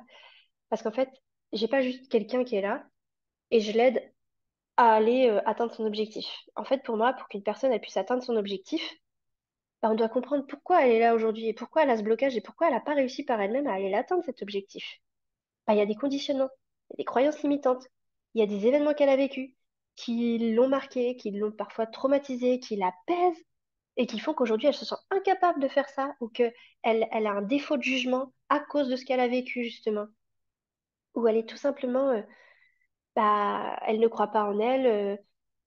A: Parce qu'en fait, j'ai pas juste quelqu'un qui est là et je l'aide à aller atteindre son objectif. En fait, pour moi, pour qu'une personne elle puisse atteindre son objectif, bah, on doit comprendre pourquoi elle est là aujourd'hui et pourquoi elle a ce blocage et pourquoi elle n'a pas réussi par elle-même à aller l'atteindre cet objectif. Bah, il y a des conditionnements, il y a des croyances limitantes, il y a des événements qu'elle a vécus qui l'ont marquée, qui l'ont parfois traumatisée, qui la pèsent et qui font qu'aujourd'hui elle se sent incapable de faire ça ou qu'elle elle a un défaut de jugement à cause de ce qu'elle a vécu justement. Ou elle est tout simplement, bah, elle ne croit pas en elle.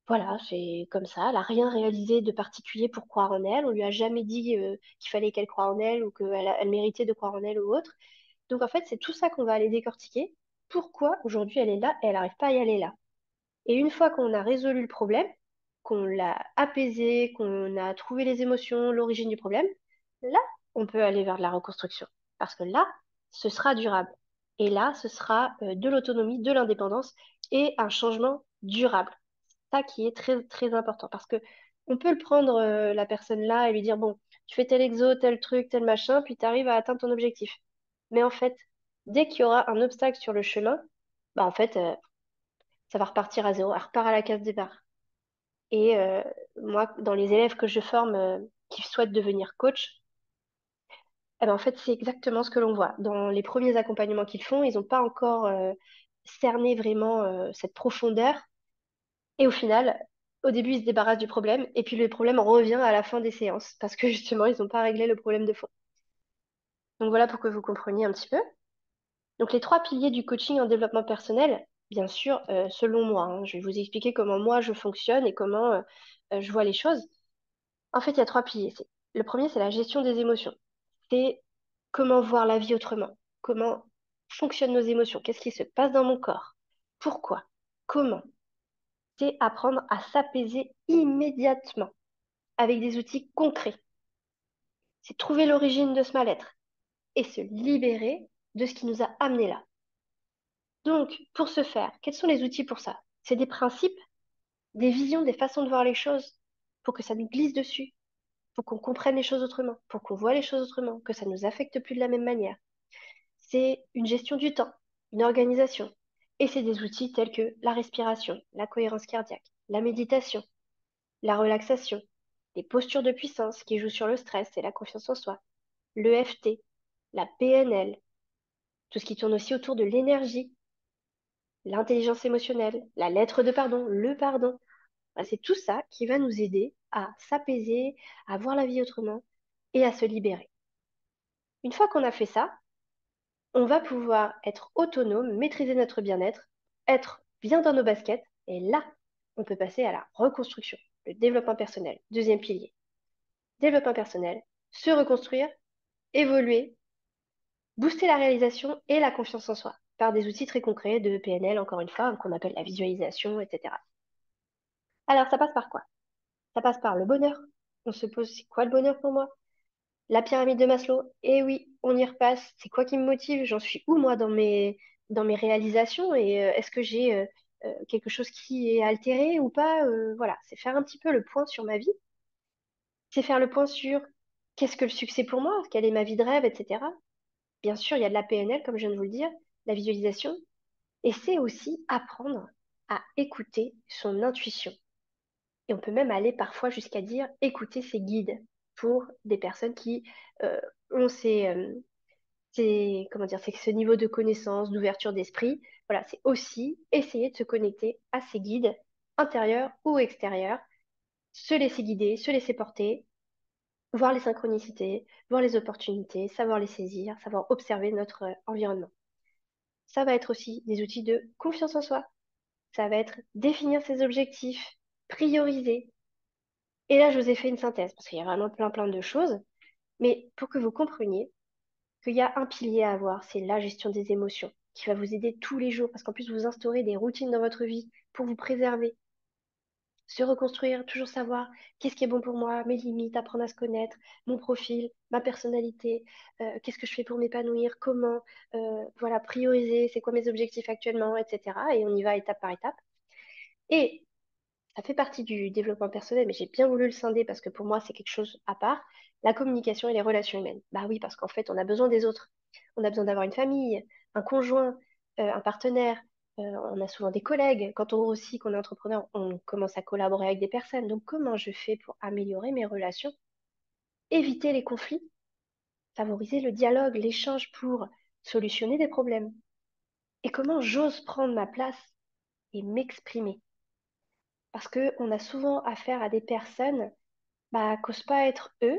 A: Voilà, c'est comme ça. Elle n'a rien réalisé de particulier pour croire en elle. On lui a jamais dit qu'il fallait qu'elle croie en elle ou elle méritait de croire en elle ou autre. Donc en fait, c'est tout ça qu'on va aller décortiquer. Pourquoi aujourd'hui elle est là et elle n'arrive pas à y aller là? Et une fois qu'on a résolu le problème, qu'on l'a apaisé, qu'on a trouvé les émotions, l'origine du problème, là, on peut aller vers de la reconstruction. Parce que là, ce sera durable. Et là, ce sera de l'autonomie, de l'indépendance et un changement durable. Ça qui est très, très important. Parce que on peut le prendre, la personne là, et lui dire, bon, tu fais tel exo, tel truc, tel machin, puis tu arrives à atteindre ton objectif. Mais en fait, dès qu'il y aura un obstacle sur le chemin, bah en fait, ça va repartir à zéro, elle repart à la case départ. Et moi, dans les élèves que je forme qui souhaitent devenir coach, eh ben, en fait, c'est exactement ce que l'on voit. Dans les premiers accompagnements qu'ils font, ils n'ont pas encore cerné vraiment cette profondeur. Et au final, au début, ils se débarrassent du problème, et puis le problème revient à la fin des séances, parce que justement, ils n'ont pas réglé le problème de fond. Donc voilà pour que vous compreniez un petit peu. Donc les trois piliers du coaching en développement personnel, bien sûr, selon moi, hein, je vais vous expliquer comment moi je fonctionne et comment je vois les choses. En fait, il y a trois piliers. Le premier, c'est la gestion des émotions. C'est comment voir la vie autrement, comment fonctionnent nos émotions, qu'est-ce qui se passe dans mon corps, pourquoi, comment. C'est apprendre à s'apaiser immédiatement avec des outils concrets. C'est trouver l'origine de ce mal-être et se libérer de ce qui nous a amenés là. Donc, pour ce faire, quels sont les outils pour ça? C'est des principes, des visions, des façons de voir les choses pour que ça nous glisse dessus, pour qu'on comprenne les choses autrement, pour qu'on voit les choses autrement, que ça ne nous affecte plus de la même manière. C'est une gestion du temps, une organisation. Et c'est des outils tels que la respiration, la cohérence cardiaque, la méditation, la relaxation, les postures de puissance qui jouent sur le stress et la confiance en soi, l'EFT, la PNL, tout ce qui tourne aussi autour de l'énergie, l'intelligence émotionnelle, la lettre de pardon, le pardon. Bah, c'est tout ça qui va nous aider à s'apaiser, à voir la vie autrement et à se libérer. Une fois qu'on a fait ça, on va pouvoir être autonome, maîtriser notre bien-être, être bien dans nos baskets, et là, on peut passer à la reconstruction, le développement personnel, deuxième pilier. Développement personnel, se reconstruire, évoluer, booster la réalisation et la confiance en soi par des outils très concrets de PNL, encore une fois, qu'on appelle la visualisation, etc. Alors, ça passe par quoi? Ça passe par le bonheur. On se pose, c'est quoi le bonheur pour moi? La pyramide de Maslow, eh oui, on y repasse. C'est quoi qui me motive? J'en suis où moi dans mes réalisations? Et est-ce que j'ai quelque chose qui est altéré ou pas? Voilà, c'est faire un petit peu le point sur ma vie. C'est faire le point sur qu'est-ce que le succès pour moi, quelle est ma vie de rêve, etc. Bien sûr, il y a de la PNL, comme je viens de vous le dire, la visualisation, et c'est aussi apprendre à écouter son intuition. Et on peut même aller parfois jusqu'à dire écouter ses guides pour des personnes qui ont comment dire, c'est ce niveau de connaissance, d'ouverture d'esprit. Voilà, c'est aussi essayer de se connecter à ses guides intérieurs ou extérieurs, se laisser guider, se laisser porter, voir les synchronicités, voir les opportunités, savoir les saisir, savoir observer notre environnement. Ça va être aussi des outils de confiance en soi. Ça va être définir ses objectifs, prioriser. Et là, je vous ai fait une synthèse parce qu'il y a vraiment plein de choses. Mais pour que vous compreniez qu'il y a un pilier à avoir, c'est la gestion des émotions qui va vous aider tous les jours parce qu'en plus, vous instaurez des routines dans votre vie pour vous préserver, se reconstruire, toujours savoir qu'est-ce qui est bon pour moi, mes limites, apprendre à se connaître, mon profil, ma personnalité, qu'est-ce que je fais pour m'épanouir, comment, voilà, prioriser, c'est quoi mes objectifs actuellement, etc. Et on y va étape par étape. Et ça fait partie du développement personnel, mais j'ai bien voulu le scinder parce que pour moi, c'est quelque chose à part. La communication et les relations humaines. Bah oui, parce qu'en fait, on a besoin des autres. On a besoin d'avoir une famille, un conjoint, un partenaire. On a souvent des collègues. Quand on grossit, qu'on est entrepreneur, on commence à collaborer avec des personnes. Donc, comment je fais pour améliorer mes relations, éviter les conflits, favoriser le dialogue, l'échange pour solutionner des problèmes? Et comment j'ose prendre ma place et m'exprimer? Parce qu'on a souvent affaire à des personnes bah, qu'osent pas être eux,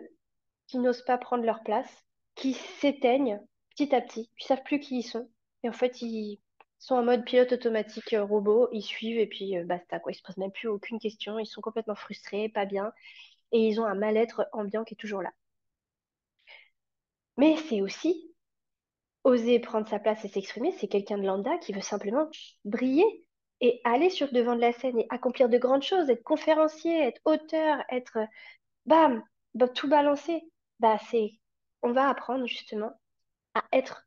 A: qui n'osent pas prendre leur place, qui s'éteignent petit à petit, qui savent plus qui ils sont. Et en fait, ils sont en mode pilote automatique robot, ils suivent et puis basta, quoi. Ils se posent même plus aucune question, ils sont complètement frustrés, pas bien, et ils ont un mal-être ambiant qui est toujours là. Mais c'est aussi oser prendre sa place et s'exprimer, c'est quelqu'un de lambda qui veut simplement briller et aller sur le devant de la scène et accomplir de grandes choses, être conférencier, être auteur, être bam, bah, tout balancer. Bah, on va apprendre justement à être,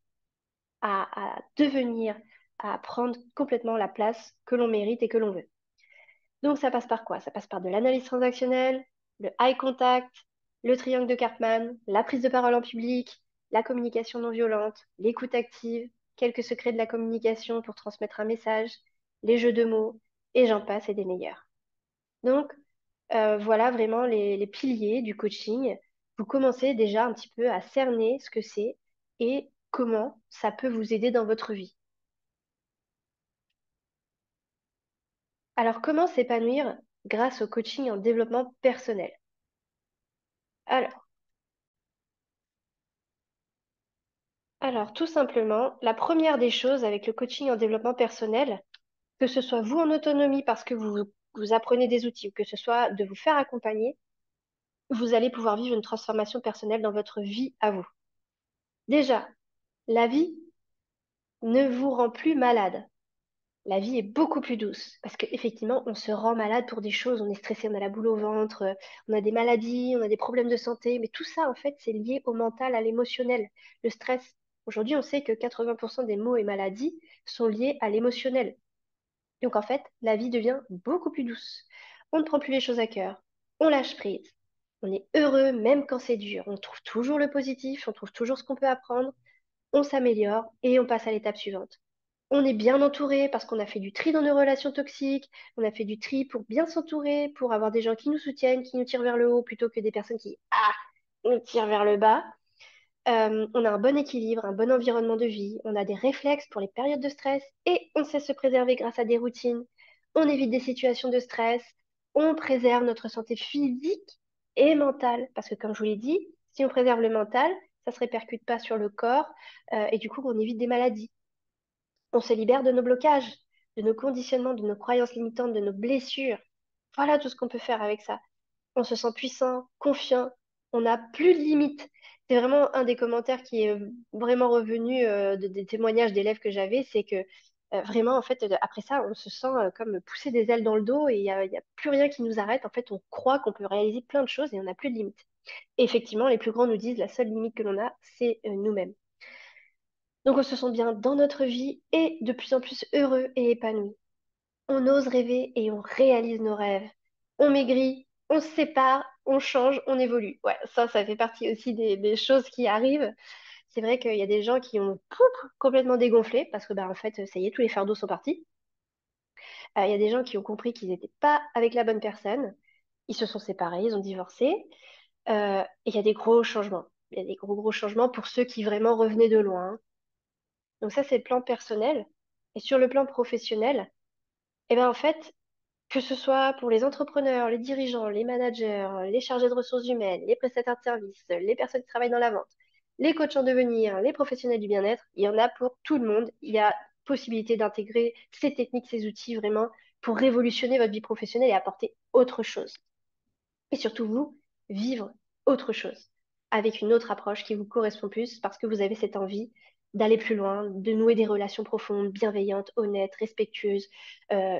A: à devenir, à prendre complètement la place que l'on mérite et que l'on veut. Donc, ça passe par quoi? Ça passe par de l'analyse transactionnelle, le eye contact, le triangle de Karpman, la prise de parole en public, la communication non violente, l'écoute active, quelques secrets de la communication pour transmettre un message, les jeux de mots, et j'en passe et des meilleurs. Donc, voilà vraiment les piliers du coaching. Vous commencez déjà un petit peu à cerner ce que c'est et comment ça peut vous aider dans votre vie. Alors, comment s'épanouir grâce au coaching en développement personnel? Alors, tout simplement, la première des choses avec le coaching en développement personnel, que ce soit vous en autonomie parce que vous apprenez des outils ou que ce soit de vous faire accompagner, vous allez pouvoir vivre une transformation personnelle dans votre vie à vous. Déjà, la vie ne vous rend plus malade. La vie est beaucoup plus douce parce qu'effectivement, on se rend malade pour des choses, on est stressé, on a la boule au ventre, on a des maladies, on a des problèmes de santé, mais tout ça, en fait, c'est lié au mental, à l'émotionnel, le stress. Aujourd'hui, on sait que 80% des maux et maladies sont liés à l'émotionnel. Donc, en fait, la vie devient beaucoup plus douce. On ne prend plus les choses à cœur, on lâche prise, on est heureux même quand c'est dur, on trouve toujours le positif, on trouve toujours ce qu'on peut apprendre, on s'améliore et on passe à l'étape suivante. On est bien entouré parce qu'on a fait du tri dans nos relations toxiques, on a fait du tri pour bien s'entourer, pour avoir des gens qui nous soutiennent, qui nous tirent vers le haut plutôt que des personnes qui, nous tirent vers le bas. On a un bon équilibre, un bon environnement de vie, on a des réflexes pour les périodes de stress et on sait se préserver grâce à des routines. On évite des situations de stress, on préserve notre santé physique et mentale parce que comme je vous l'ai dit, si on préserve le mental, ça ne se répercute pas sur le corps et du coup on évite des maladies. On se libère de nos blocages, de nos conditionnements, de nos croyances limitantes, de nos blessures. Voilà tout ce qu'on peut faire avec ça. On se sent puissant, confiant, on n'a plus de limites. C'est vraiment un des commentaires qui est vraiment revenu des témoignages d'élèves que j'avais, c'est que vraiment, en fait, après ça, on se sent comme pousser des ailes dans le dos et il y a plus rien qui nous arrête. En fait, on croit qu'on peut réaliser plein de choses et on n'a plus de limites. Et effectivement, les plus grands nous disent la seule limite que l'on a, c'est nous-mêmes. Donc on se sent bien dans notre vie et de plus en plus heureux et épanoui. On ose rêver et on réalise nos rêves. On maigrit, on se sépare, on change, on évolue. Ouais, ça fait partie aussi des choses qui arrivent. C'est vrai qu'il y a des gens qui ont complètement dégonflé parce que, bah, en fait, ça y est, tous les fardeaux sont partis. Il y a des gens qui ont compris qu'ils n'étaient pas avec la bonne personne. Ils se sont séparés, ils ont divorcé. Et il y a des gros changements. Il y a des gros changements pour ceux qui vraiment revenaient de loin. Donc ça, c'est le plan personnel. Et sur le plan professionnel, eh ben, en fait, que ce soit pour les entrepreneurs, les dirigeants, les managers, les chargés de ressources humaines, les prestataires de services, les personnes qui travaillent dans la vente, les coachs en devenir, les professionnels du bien-être, il y en a pour tout le monde. Il y a possibilité d'intégrer ces techniques, ces outils vraiment pour révolutionner votre vie professionnelle et apporter autre chose. Et surtout vous, vivre autre chose, avec une autre approche qui vous correspond plus parce que vous avez cette envie d'aller plus loin, de nouer des relations profondes, bienveillantes, honnêtes, respectueuses,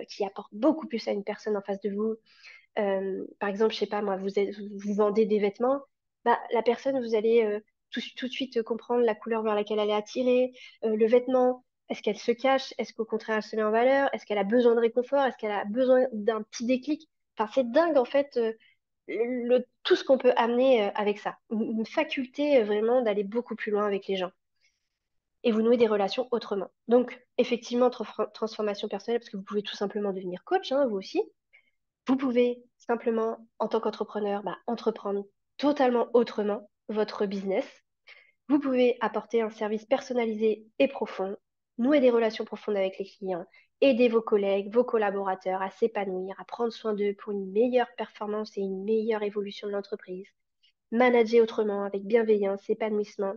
A: qui apportent beaucoup plus à une personne en face de vous. Par exemple, je sais pas, moi, vous vendez des vêtements, bah, la personne, vous allez tout de suite comprendre la couleur vers laquelle elle est attirée, le vêtement. Est-ce qu'elle se cache? Est-ce qu'au contraire, elle se met en valeur? Est-ce qu'elle a besoin de réconfort? Est-ce qu'elle a besoin d'un petit déclic? Enfin, c'est dingue, en fait, tout ce qu'on peut amener avec ça. Une faculté vraiment d'aller beaucoup plus loin avec les gens et vous nouez des relations autrement. Donc, effectivement, transformation personnelle, parce que vous pouvez tout simplement devenir coach, hein, vous aussi. Vous pouvez simplement, en tant qu'entrepreneur, bah, entreprendre totalement autrement votre business. Vous pouvez apporter un service personnalisé et profond, nouer des relations profondes avec les clients, aider vos collègues, vos collaborateurs à s'épanouir, à prendre soin d'eux pour une meilleure performance et une meilleure évolution de l'entreprise, manager autrement avec bienveillance, épanouissement,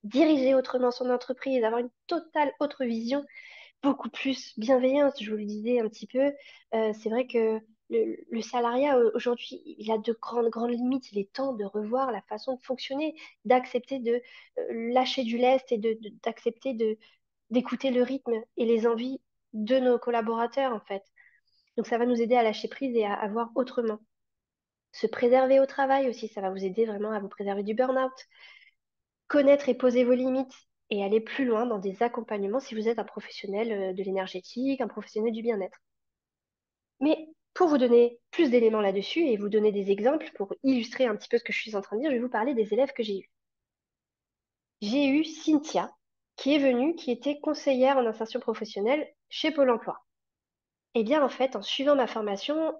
A: diriger autrement son entreprise, avoir une totale autre vision beaucoup plus bienveillante. Je vous le disais un petit peu, c'est vrai que le salariat aujourd'hui, il a de grandes limites. Il est temps de revoir la façon de fonctionner, d'accepter de lâcher du lest et d'accepter d'écouter le rythme et les envies de nos collaborateurs, en fait. Donc ça va nous aider à lâcher prise et à voir autrement. Se préserver au travail aussi, ça va vous aider vraiment à vous préserver du burn-out. Connaître et poser vos limites et aller plus loin dans des accompagnements si vous êtes un professionnel de l'énergétique, un professionnel du bien-être. Mais pour vous donner plus d'éléments là-dessus et vous donner des exemples pour illustrer un petit peu ce que je suis en train de dire, je vais vous parler des élèves que j'ai eus. J'ai eu Cynthia, qui est venue, qui était conseillère en insertion professionnelle chez Pôle emploi. Eh bien, en fait, en suivant ma formation,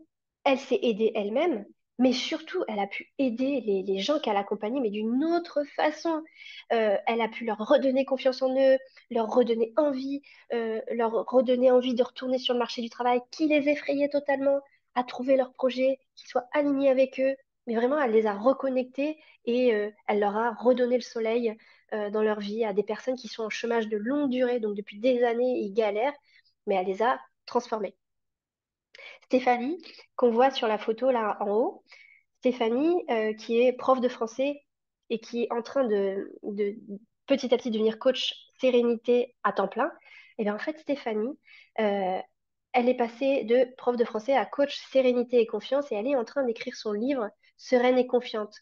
A: elle s'est aidée elle-même, mais surtout, elle a pu aider les gens qu'elle accompagnait, mais d'une autre façon. Elle a pu leur redonner confiance en eux, leur redonner envie de retourner sur le marché du travail, qui les effrayait totalement, à trouver leur projet, qui soit aligné avec eux. Mais vraiment, elle les a reconnectés et elle leur a redonné le soleil dans leur vie à des personnes qui sont en chômage de longue durée, donc depuis des années, ils galèrent, mais elle les a transformés. Stéphanie, qu'on voit sur la photo là en haut, Stéphanie, qui est prof de français et qui est en train de petit à petit devenir coach sérénité à temps plein, et bien en fait, Stéphanie, euh, elle est passée de prof de français à coach sérénité et confiance et elle est en train d'écrire son livre Sereine et confiante.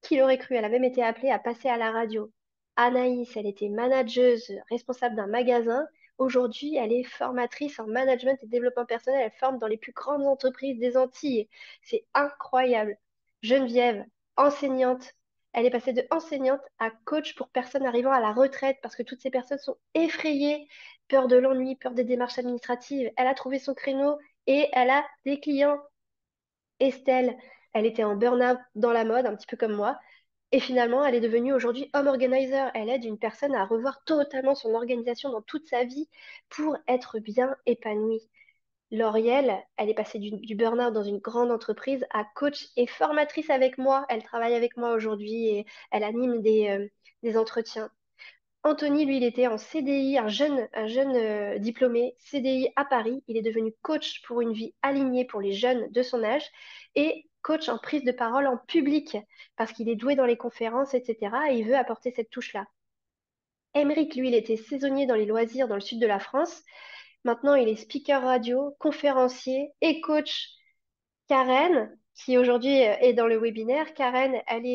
A: Qui l'aurait cru? Elle a même été appelée à passer à la radio. Anaïs, elle était manageuse, responsable d'un magasin. Aujourd'hui, elle est formatrice en management et développement personnel. Elle forme dans les plus grandes entreprises des Antilles. C'est incroyable. Geneviève, enseignante. Elle est passée de enseignante à coach pour personnes arrivant à la retraite parce que toutes ces personnes sont effrayées, peur de l'ennui, peur des démarches administratives. Elle a trouvé son créneau et elle a des clients. Estelle, elle était en burn-out dans la mode, un petit peu comme moi. Et finalement, elle est devenue aujourd'hui home organizer. Elle aide une personne à revoir totalement son organisation dans toute sa vie pour être bien épanouie. Lauriel, elle est passée du burn-out dans une grande entreprise à coach et formatrice avec moi. Elle travaille avec moi aujourd'hui et elle anime des entretiens. Anthony, lui, il était en CDI, un jeune diplômé CDI à Paris. Il est devenu coach pour une vie alignée pour les jeunes de son âge et coach en prise de parole en public parce qu'il est doué dans les conférences, etc. Et il veut apporter cette touche-là. Émeric, lui, il était saisonnier dans les loisirs dans le sud de la France. Maintenant, il est speaker radio, conférencier et coach. Karen, qui aujourd'hui est dans le webinaire, Karen, elle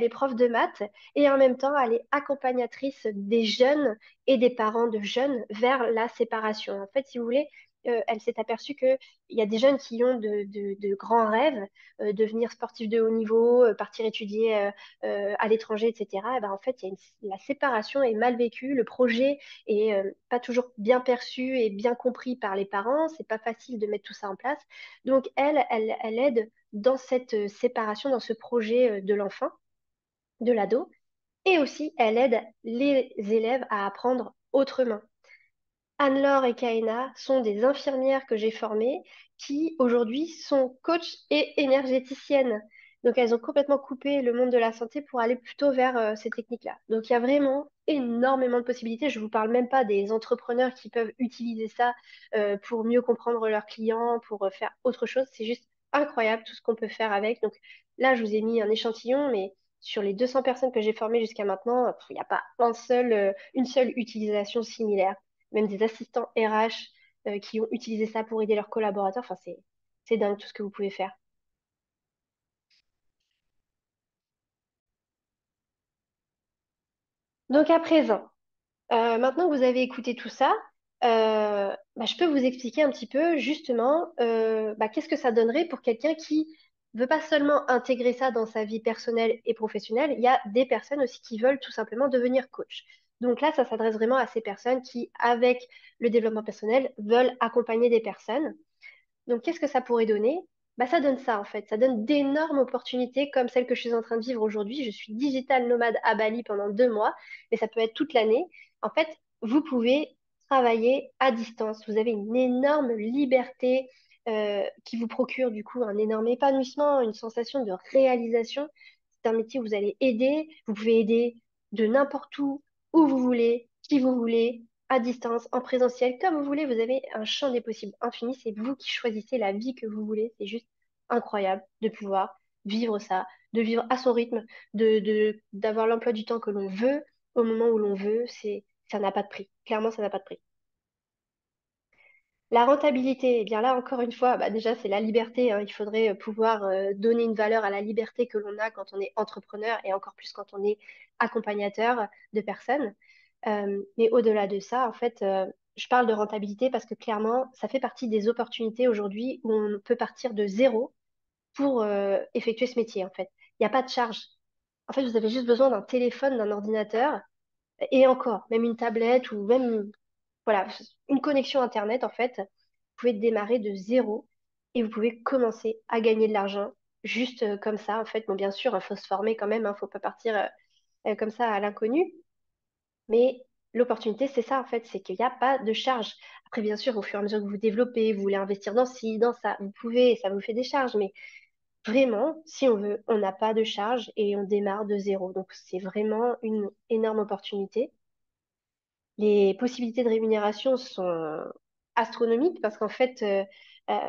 A: est prof de maths et en même temps, elle est accompagnatrice des jeunes et des parents de jeunes vers la séparation. En fait, si vous voulez, elle s'est aperçue qu'il y a des jeunes qui ont de grands rêves, devenir sportif de haut niveau, partir étudier à l'étranger, etc. Et ben, en fait, la séparation est mal vécue, le projet est pas toujours bien perçu et bien compris par les parents, c'est pas facile de mettre tout ça en place. Donc, elle aide dans cette séparation, dans ce projet de l'enfant, de l'ado, et aussi elle aide les élèves à apprendre autrement. Anne-Laure et Kaina sont des infirmières que j'ai formées qui aujourd'hui sont coachs et énergéticiennes. Donc elles ont complètement coupé le monde de la santé pour aller plutôt vers ces techniques-là. Donc il y a vraiment énormément de possibilités. Je ne vous parle même pas des entrepreneurs qui peuvent utiliser ça pour mieux comprendre leurs clients, pour faire autre chose. C'est juste incroyable tout ce qu'on peut faire avec. Donc là, je vous ai mis un échantillon, mais sur les 200 personnes que j'ai formées jusqu'à maintenant, il n'y a pas une seule utilisation similaire, même des assistants RH qui ont utilisé ça pour aider leurs collaborateurs. Enfin, c'est dingue tout ce que vous pouvez faire. Donc à présent, maintenant que vous avez écouté tout ça, bah, je peux vous expliquer un petit peu justement bah, qu'est-ce que ça donnerait pour quelqu'un qui veut pas seulement intégrer ça dans sa vie personnelle et professionnelle, il y a des personnes aussi qui veulent tout simplement devenir coach. Donc là, ça s'adresse vraiment à ces personnes qui, avec le développement personnel, veulent accompagner des personnes. Donc, qu'est-ce que ça pourrait donner? Bah, ça donne ça, en fait. Ça donne d'énormes opportunités comme celle que je suis en train de vivre aujourd'hui. Je suis digital nomade à Bali pendant 2 mois, mais ça peut être toute l'année. En fait, vous pouvez travailler à distance. Vous avez une énorme liberté qui vous procure du coup un énorme épanouissement, une sensation de réalisation. C'est un métier où vous allez aider. Vous pouvez aider de n'importe où vous voulez, qui vous voulez, à distance, en présentiel, comme vous voulez. Vous avez un champ des possibles infini. C'est vous qui choisissez la vie que vous voulez. C'est juste incroyable de pouvoir vivre ça, de vivre à son rythme, d'avoir l'emploi du temps que l'on veut au moment où l'on veut. Ça n'a pas de prix. Clairement, ça n'a pas de prix. La rentabilité, eh bien là, encore une fois, bah déjà, c'est la liberté, hein. Il faudrait pouvoir donner une valeur à la liberté que l'on a quand on est entrepreneur et encore plus quand on est accompagnateur de personnes. Mais au-delà de ça, en fait, je parle de rentabilité parce que clairement, ça fait partie des opportunités aujourd'hui où on peut partir de zéro pour effectuer ce métier, en fait. Il n'y a pas de charge. En fait, vous avez juste besoin d'un téléphone, d'un ordinateur et encore, même une tablette ou même voilà, une connexion Internet, en fait, vous pouvez démarrer de zéro et vous pouvez commencer à gagner de l'argent juste comme ça, en fait. Bon, bien sûr, il faut se former quand même, il ne faut pas partir comme ça à l'inconnu, mais l'opportunité, c'est ça, en fait, c'est qu'il n'y a pas de charge. Après, bien sûr, au fur et à mesure que vous vous développez, vous voulez investir dans ci, dans ça, vous pouvez, ça vous fait des charges, mais vraiment, si on veut, on n'a pas de charge et on démarre de zéro. Donc, c'est vraiment une énorme opportunité. Les possibilités de rémunération sont astronomiques parce qu'en fait,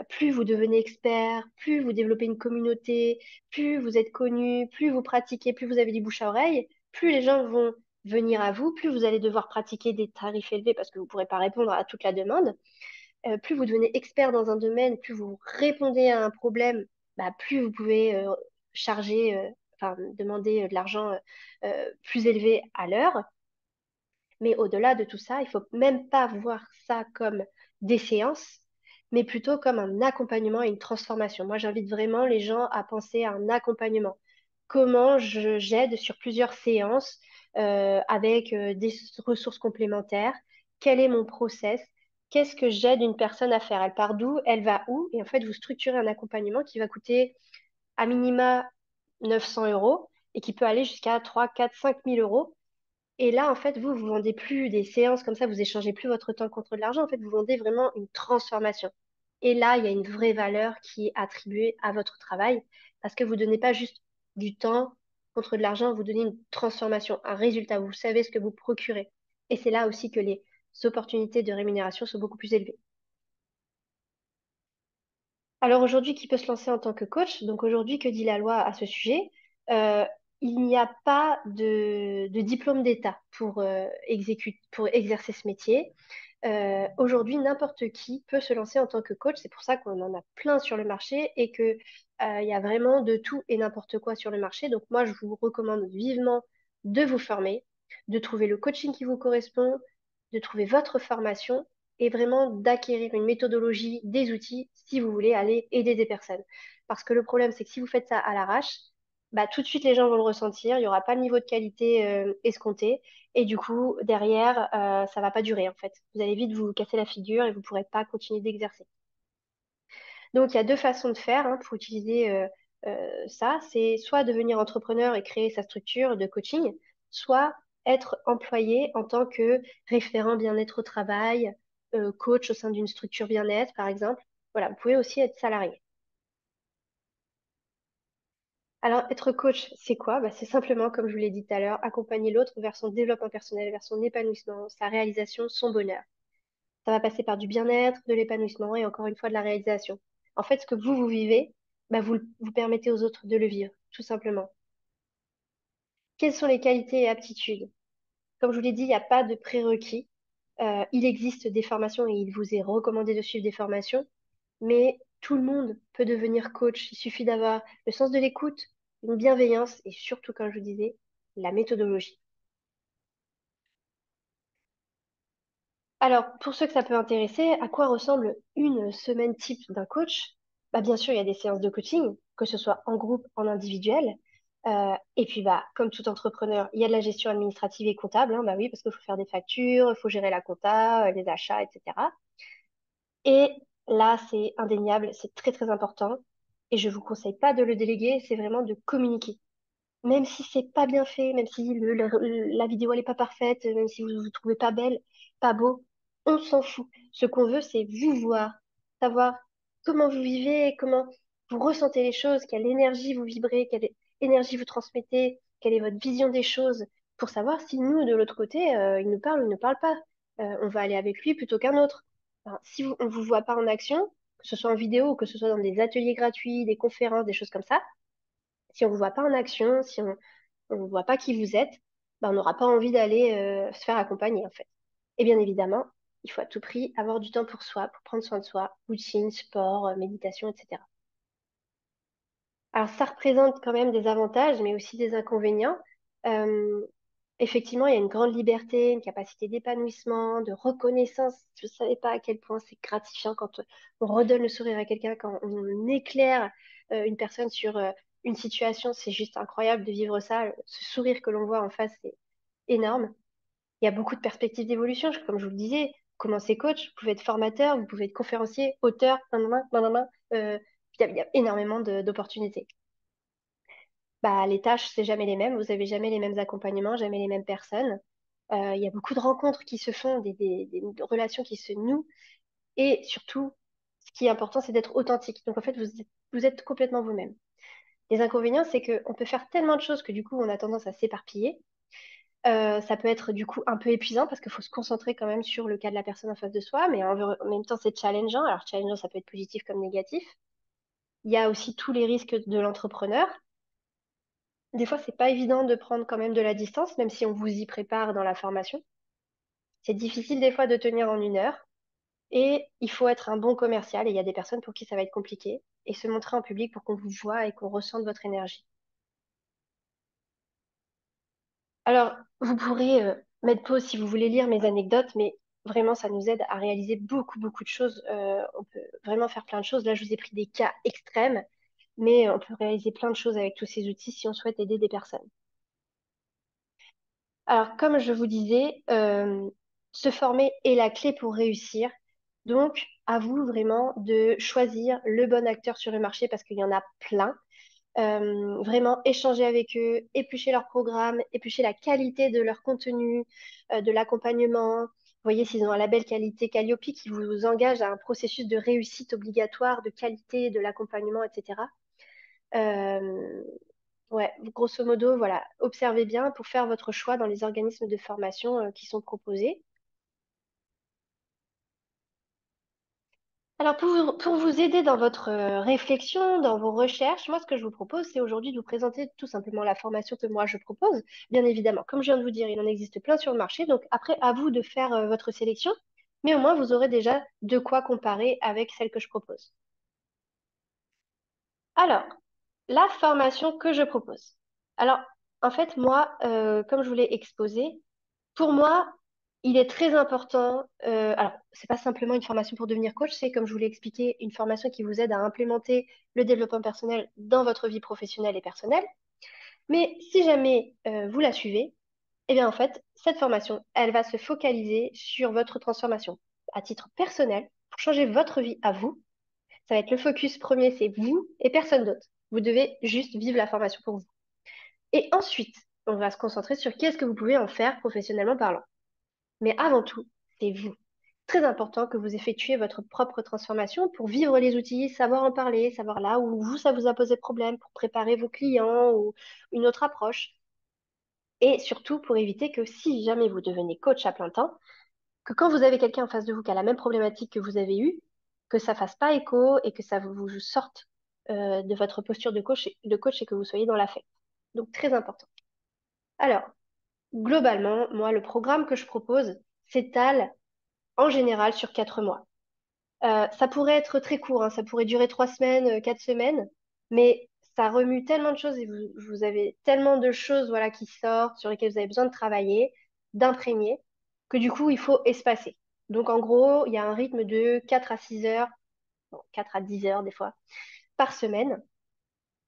A: plus vous devenez expert, plus vous développez une communauté, plus vous êtes connu, plus vous pratiquez, plus vous avez du bouche à oreille, plus les gens vont venir à vous, plus vous allez devoir pratiquer des tarifs élevés parce que vous ne pourrez pas répondre à toute la demande. Plus vous devenez expert dans un domaine, plus vous répondez à un problème, bah, plus vous pouvez charger, enfin, demander de l'argent plus élevé à l'heure. Mais au-delà de tout ça, il faut même pas voir ça comme des séances, mais plutôt comme un accompagnement et une transformation. Moi, j'invite vraiment les gens à penser à un accompagnement. Comment j'aide sur plusieurs séances avec des ressources complémentaires? Quel est mon process? Qu'est-ce que j'aide une personne à faire? Elle part d'où? Elle va où? Et en fait, vous structurez un accompagnement qui va coûter à minima 900 euros et qui peut aller jusqu'à 3, 4, 5 000 euros. Et là, en fait, vous vendez plus des séances comme ça, vous échangez plus votre temps contre de l'argent. En fait, vous vendez vraiment une transformation. Et là, il y a une vraie valeur qui est attribuée à votre travail parce que vous donnez pas juste du temps contre de l'argent, vous donnez une transformation, un résultat. Vous savez ce que vous procurez. Et c'est là aussi que les opportunités de rémunération sont beaucoup plus élevées. Alors aujourd'hui, qui peut se lancer en tant que coach? Donc aujourd'hui, que dit la loi à ce sujet? Euh, il n'y a pas de diplôme d'État pour exercer ce métier. Aujourd'hui, n'importe qui peut se lancer en tant que coach. C'est pour ça qu'on en a plein sur le marché et que, il y a vraiment de tout et n'importe quoi sur le marché. Donc moi, je vous recommande vivement de vous former, de trouver le coaching qui vous correspond, de trouver votre formation et vraiment d'acquérir une méthodologie, des outils, si vous voulez aller aider des personnes. Parce que le problème, c'est que si vous faites ça à l'arrache, bah, tout de suite, les gens vont le ressentir, il n'y aura pas le niveau de qualité escompté, et du coup, derrière, ça va pas durer, en fait. Vous allez vite vous casser la figure et vous ne pourrez pas continuer d'exercer. Donc, il y a deux façons de faire hein, pour utiliser ça. C'est soit devenir entrepreneur et créer sa structure de coaching, soit être employé en tant que référent bien-être au travail, coach au sein d'une structure bien-être, par exemple. Voilà, vous pouvez aussi être salarié. Alors, être coach, c'est quoi? Bah, c'est simplement, comme je vous l'ai dit tout à l'heure, accompagner l'autre vers son développement personnel, vers son épanouissement, sa réalisation, son bonheur. Ça va passer par du bien-être, de l'épanouissement et encore une fois de la réalisation. En fait, ce que vous vivez, bah, vous permettez aux autres de le vivre, tout simplement. Quelles sont les qualités et aptitudes? Comme je vous l'ai dit, il n'y a pas de prérequis. Il existe des formations et il vous est recommandé de suivre des formations, mais tout le monde peut devenir coach. Il suffit d'avoir le sens de l'écoute, une bienveillance et surtout, comme je vous disais, la méthodologie. Alors, pour ceux que ça peut intéresser, à quoi ressemble une semaine type d'un coach? Bah, bien sûr, il y a des séances de coaching, que ce soit en groupe, en individuel. Et puis, bah, comme tout entrepreneur, il y a de la gestion administrative et comptable. Hein, bah oui, parce qu'il faut faire des factures, il faut gérer la compta, les achats, etc. Et là, c'est indéniable, c'est très, très important. Et je vous conseille pas de le déléguer, c'est vraiment de communiquer. Même si c'est pas bien fait, même si la vidéo elle est pas parfaite, même si vous vous trouvez pas belle, pas beau, on s'en fout. Ce qu'on veut, c'est vous voir, savoir comment vous vivez, comment vous ressentez les choses, quelle énergie vous vibrez, quelle énergie vous transmettez, quelle est votre vision des choses, pour savoir si nous, de l'autre côté, il nous parle ou il ne parle pas. On va aller avec lui plutôt qu'un autre. Alors, si on ne vous voit pas en action, que ce soit en vidéo ou que ce soit dans des ateliers gratuits, des conférences, des choses comme ça, si on ne vous voit pas en action, si on ne voit pas qui vous êtes, ben, on n'aura pas envie d'aller se faire accompagner en fait. Et bien évidemment, il faut à tout prix avoir du temps pour soi, pour prendre soin de soi, routine, sport, méditation, etc. Alors ça représente quand même des avantages, mais aussi des inconvénients. Euh, Effectivement, il y a une grande liberté, une capacité d'épanouissement, de reconnaissance. Je ne savais pas à quel point c'est gratifiant quand on redonne le sourire à quelqu'un, quand on éclaire une personne sur une situation. C'est juste incroyable de vivre ça. Ce sourire que l'on voit en face, c'est énorme. Il y a beaucoup de perspectives d'évolution, comme je vous le disais. Vous commencez coach, vous pouvez être formateur, vous pouvez être conférencier, auteur, nanana, nanana. Il y a énormément d'opportunités. Bah, les tâches, c'est jamais les mêmes. Vous avez jamais les mêmes accompagnements, jamais les mêmes personnes. Il y a beaucoup de rencontres qui se font, des relations qui se nouent. Et surtout, ce qui est important, c'est d'être authentique. Donc, en fait, vous êtes complètement vous-même. Les inconvénients, c'est qu'on peut faire tellement de choses que du coup, on a tendance à s'éparpiller. Ça peut être du coup un peu épuisant parce qu'il faut se concentrer quand même sur le cas de la personne en face de soi, mais en même temps, c'est challengeant. Alors, challengeant, ça peut être positif comme négatif. Il y a aussi tous les risques de l'entrepreneur. Des fois, c'est pas évident de prendre quand même de la distance, même si on vous y prépare dans la formation. C'est difficile des fois de tenir en une heure et il faut être un bon commercial et il y a des personnes pour qui ça va être compliqué et se montrer en public pour qu'on vous voit et qu'on ressente votre énergie. Alors, vous pourrez mettre pause si vous voulez lire mes anecdotes, mais vraiment, ça nous aide à réaliser beaucoup, beaucoup de choses. On peut vraiment faire plein de choses. Là, je vous ai pris des cas extrêmes, mais on peut réaliser plein de choses avec tous ces outils si on souhaite aider des personnes. Alors, comme je vous disais, se former est la clé pour réussir. Donc, à vous vraiment de choisir le bon acteur sur le marché parce qu'il y en a plein. Vraiment échanger avec eux, éplucher leur programme, éplucher la qualité de leur contenu, de l'accompagnement. Vous voyez s'ils ont un label qualité Calliope qui vous engage à un processus de réussite obligatoire, de qualité, de l'accompagnement, etc. Euh, Ouais, grosso modo, voilà, observez bien pour faire votre choix dans les organismes de formation qui sont proposés. Alors, pour vous aider dans votre réflexion, dans vos recherches, moi, ce que je vous propose, c'est aujourd'hui de vous présenter tout simplement la formation que moi, je propose. Bien évidemment, comme je viens de vous dire, il en existe plein sur le marché. Donc, après, à vous de faire votre sélection. Mais au moins, vous aurez déjà de quoi comparer avec celle que je propose. Alors, la formation que je propose. Alors, en fait, moi, comme je vous l'ai exposé, pour moi, Il est très important, alors, c'est pas simplement une formation pour devenir coach, c'est, comme je vous l'ai expliqué, une formation qui vous aide à implémenter le développement personnel dans votre vie professionnelle et personnelle. Mais si jamais vous la suivez, eh bien, en fait, cette formation, elle va se focaliser sur votre transformation à titre personnel pour changer votre vie à vous. Ça va être le focus premier, c'est vous et personne d'autre. Vous devez juste vivre la formation pour vous. Et ensuite, on va se concentrer sur qu'est-ce que vous pouvez en faire professionnellement parlant. Mais avant tout, c'est vous. Très important que vous effectuiez votre propre transformation pour vivre les outils, savoir en parler, savoir là où vous, ça vous a posé problème pour préparer vos clients ou une autre approche. Et surtout pour éviter que si jamais vous devenez coach à plein temps, que quand vous avez quelqu'un en face de vous qui a la même problématique que vous avez eue, que ça fasse pas écho et que ça vous sorte de votre posture de coach et que vous soyez dans l'affect. Donc très important. Alors, globalement, moi, le programme que je propose s'étale en général sur 4 mois. Ça pourrait être très court, hein, ça pourrait durer 3 semaines, 4 semaines, mais ça remue tellement de choses et vous avez tellement de choses voilà, qui sortent, sur lesquelles vous avez besoin de travailler, d'imprégner, que du coup, il faut espacer. Donc, en gros, il y a un rythme de 4 à 6 heures, bon, 4 à 10 heures des fois, par semaine.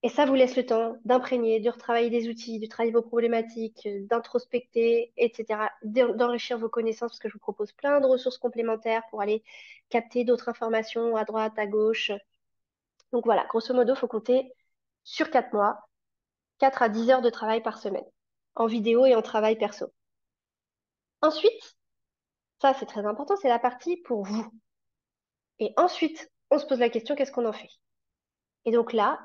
A: Et ça vous laisse le temps d'imprégner, de retravailler des outils, de travailler vos problématiques, d'introspecter, etc., d'enrichir vos connaissances, parce que je vous propose plein de ressources complémentaires pour aller capter d'autres informations à droite, à gauche. Donc voilà, grosso modo, il faut compter sur 4 mois, 4 à 10 heures de travail par semaine, en vidéo et en travail perso. Ensuite, ça c'est très important, c'est la partie pour vous. Et ensuite, on se pose la question, qu'est-ce qu'on en fait? Et donc là,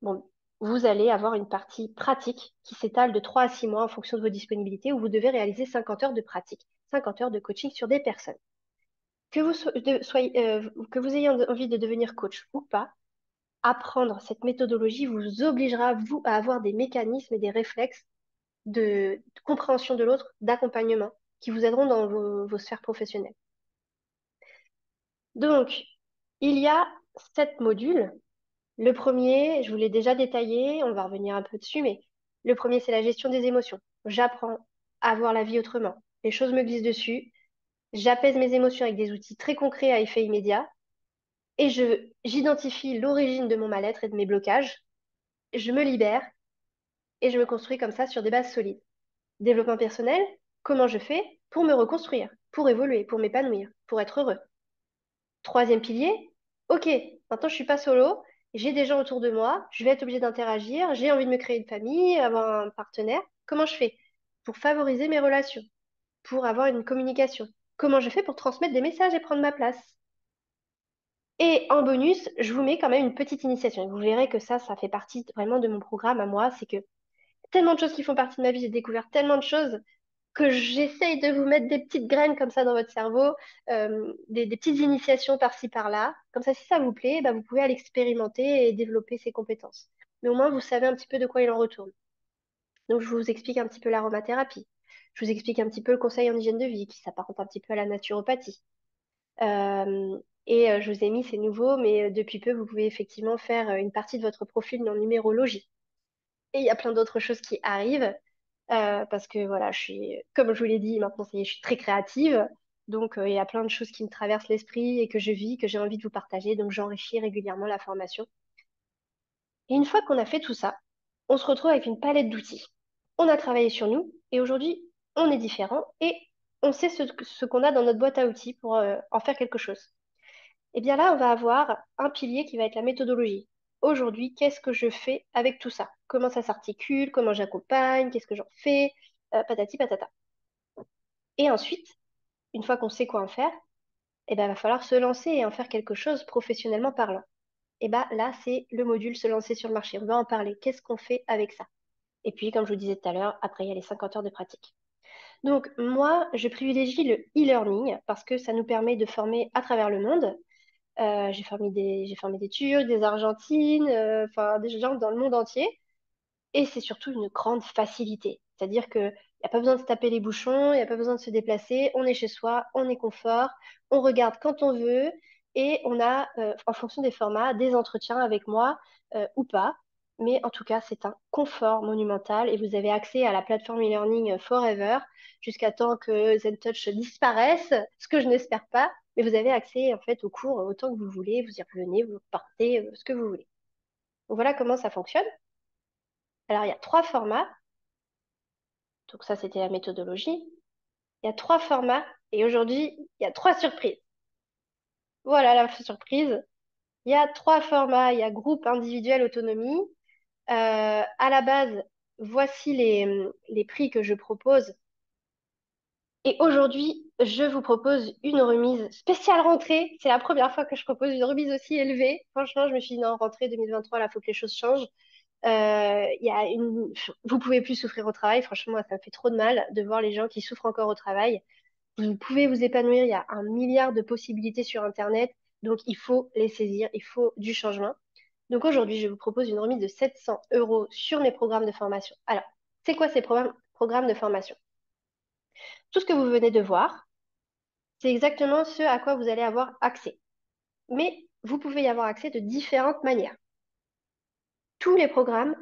A: bon, vous allez avoir une partie pratique qui s'étale de 3 à 6 mois en fonction de vos disponibilités où vous devez réaliser 50 heures de pratique, 50 heures de coaching sur des personnes. Que vous ayez envie de devenir coach ou pas, apprendre cette méthodologie vous obligera, vous, à avoir des mécanismes et des réflexes de compréhension de l'autre, d'accompagnement, qui vous aideront dans vos sphères professionnelles. Donc, il y a 7 modules. Le premier, je vous l'ai déjà détaillé, on va revenir un peu dessus, mais le premier, c'est la gestion des émotions. J'apprends à voir la vie autrement. Les choses me glissent dessus. J'apaise mes émotions avec des outils très concrets à effet immédiat et j'identifie l'origine de mon mal-être et de mes blocages. Je me libère et je me construis comme ça sur des bases solides. Développement personnel, comment je fais pour me reconstruire, pour évoluer, pour m'épanouir, pour être heureux. Troisième pilier, ok, maintenant je suis pas solo, j'ai des gens autour de moi, je vais être obligée d'interagir, j'ai envie de me créer une famille, avoir un partenaire. Comment je fais pour favoriser mes relations, pour avoir une communication? Comment je fais pour transmettre des messages et prendre ma place? Et en bonus, je vous mets quand même une petite initiation. Et vous verrez que ça fait partie vraiment de mon programme à moi. C'est que tellement de choses qui font partie de ma vie, j'ai découvert tellement de choses que j'essaye de vous mettre des petites graines comme ça dans votre cerveau, des petites initiations par-ci par-là. Comme ça, si ça vous plaît, bah, vous pouvez aller expérimenter et développer ces compétences. Mais au moins, vous savez un petit peu de quoi il en retourne. Donc, je vous explique un petit peu l'aromathérapie. Je vous explique un petit peu le conseil en hygiène de vie, qui s'apparente un petit peu à la naturopathie. Je vous ai mis, c'est nouveau, mais depuis peu, vous pouvez effectivement faire une partie de votre profil en numérologie. Et il y a plein d'autres choses qui arrivent. Parce que voilà, comme je vous l'ai dit, maintenant, ça y est, je suis très créative. Donc, il y a plein de choses qui me traversent l'esprit et que je vis, que j'ai envie de vous partager. Donc, j'enrichis régulièrement la formation. Et une fois qu'on a fait tout ça, on se retrouve avec une palette d'outils. On a travaillé sur nous et aujourd'hui, on est différent et on sait ce qu'on a dans notre boîte à outils pour en faire quelque chose. Et bien là, on va avoir un pilier qui va être la méthodologie. Aujourd'hui, qu'est-ce que je fais avec tout ça? Comment ça s'articule? Comment j'accompagne? Qu'est-ce que j'en fais? Patati patata. Et ensuite, une fois qu'on sait quoi en faire, eh ben, va falloir se lancer et en faire quelque chose professionnellement parlant. Et ben, là, c'est le module se lancer sur le marché. On va en parler. Qu'est-ce qu'on fait avec ça? Et puis, comme je vous disais tout à l'heure, après, il y a les 50 heures de pratique. Donc, moi, je privilégie le e-learning parce que ça nous permet de former à travers le monde. J'ai formé des Turcs, des Argentines, enfin des gens dans le monde entier. Et c'est surtout une grande facilité. C'est-à-dire qu'il n'y a pas besoin de se taper les bouchons, il n'y a pas besoin de se déplacer. On est chez soi, on est confort, on regarde quand on veut et on a, en fonction des formats, des entretiens avec moi ou pas. mais en tout cas, c'est un confort monumental et vous avez accès à la plateforme e-learning forever jusqu'à temps que ZenTouch disparaisse, ce que je n'espère pas, mais vous avez accès en fait aux cours autant que vous voulez, vous y revenez, vous partez, ce que vous voulez. Donc voilà comment ça fonctionne. Alors il y a trois formats, donc ça c'était la méthodologie. Il y a trois formats et aujourd'hui il y a trois surprises. Voilà la surprise. Il y a trois formats. Il y a groupe, individuel, autonomie. À la base, voici les prix que je propose. Et aujourd'hui, je vous propose une remise spéciale rentrée. C'est la première fois que je propose une remise aussi élevée. Franchement, je me suis dit non, rentrée 2023, là, il faut que les choses changent. Il y a une... Vous pouvez plus souffrir au travail. Franchement, moi, ça me fait trop de mal de voir les gens qui souffrent encore au travail. Vous pouvez vous épanouir. Il y a un milliard de possibilités sur Internet. Donc, il faut les saisir. Il faut du changement. Donc, aujourd'hui, je vous propose une remise de 700 euros sur mes programmes de formation. Alors, c'est quoi ces programmes de formation? Tout ce que vous venez de voir, c'est exactement ce à quoi vous allez avoir accès. Mais vous pouvez y avoir accès de différentes manières. Tous les programmes,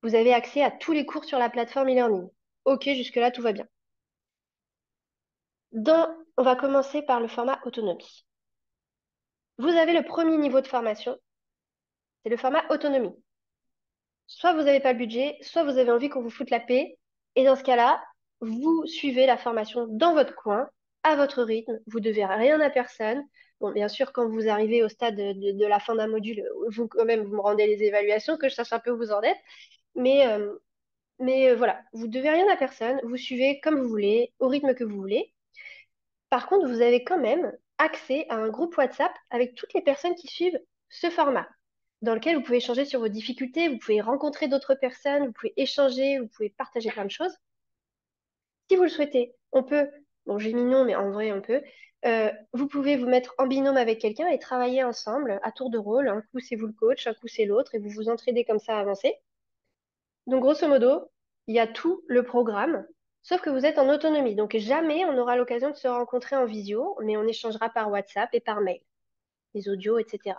A: vous avez accès à tous les cours sur la plateforme e-learning. Ok, jusque-là, tout va bien. On va commencer par le format autonomie. Vous avez le premier niveau de formation, c'est le format autonomie. Soit vous n'avez pas le budget, soit vous avez envie qu'on vous foute la paix. Et dans ce cas-là, vous suivez la formation dans votre coin, à votre rythme. Vous devez rien à personne. Bon, bien sûr, quand vous arrivez au stade de la fin d'un module, vous quand même vous me rendez les évaluations, que je sache un peu où vous en êtes. Mais, euh, mais voilà, vous devez rien à personne. Vous suivez comme vous voulez, au rythme que vous voulez. Par contre, vous avez quand même accès à un groupe WhatsApp avec toutes les personnes qui suivent ce format, dans lequel vous pouvez échanger sur vos difficultés, vous pouvez rencontrer d'autres personnes, vous pouvez échanger, vous pouvez partager plein de choses. Si vous le souhaitez, on peut, bon j'ai mis non, mais en vrai on peut, vous pouvez vous mettre en binôme avec quelqu'un et travailler ensemble à tour de rôle. Un coup c'est vous le coach, un coup c'est l'autre, et vous vous entraidez comme ça à avancer. Donc grosso modo, il y a tout le programme, sauf que vous êtes en autonomie. Donc jamais on aura l'occasion de se rencontrer en visio, mais on échangera par WhatsApp et par mail, les audios, etc.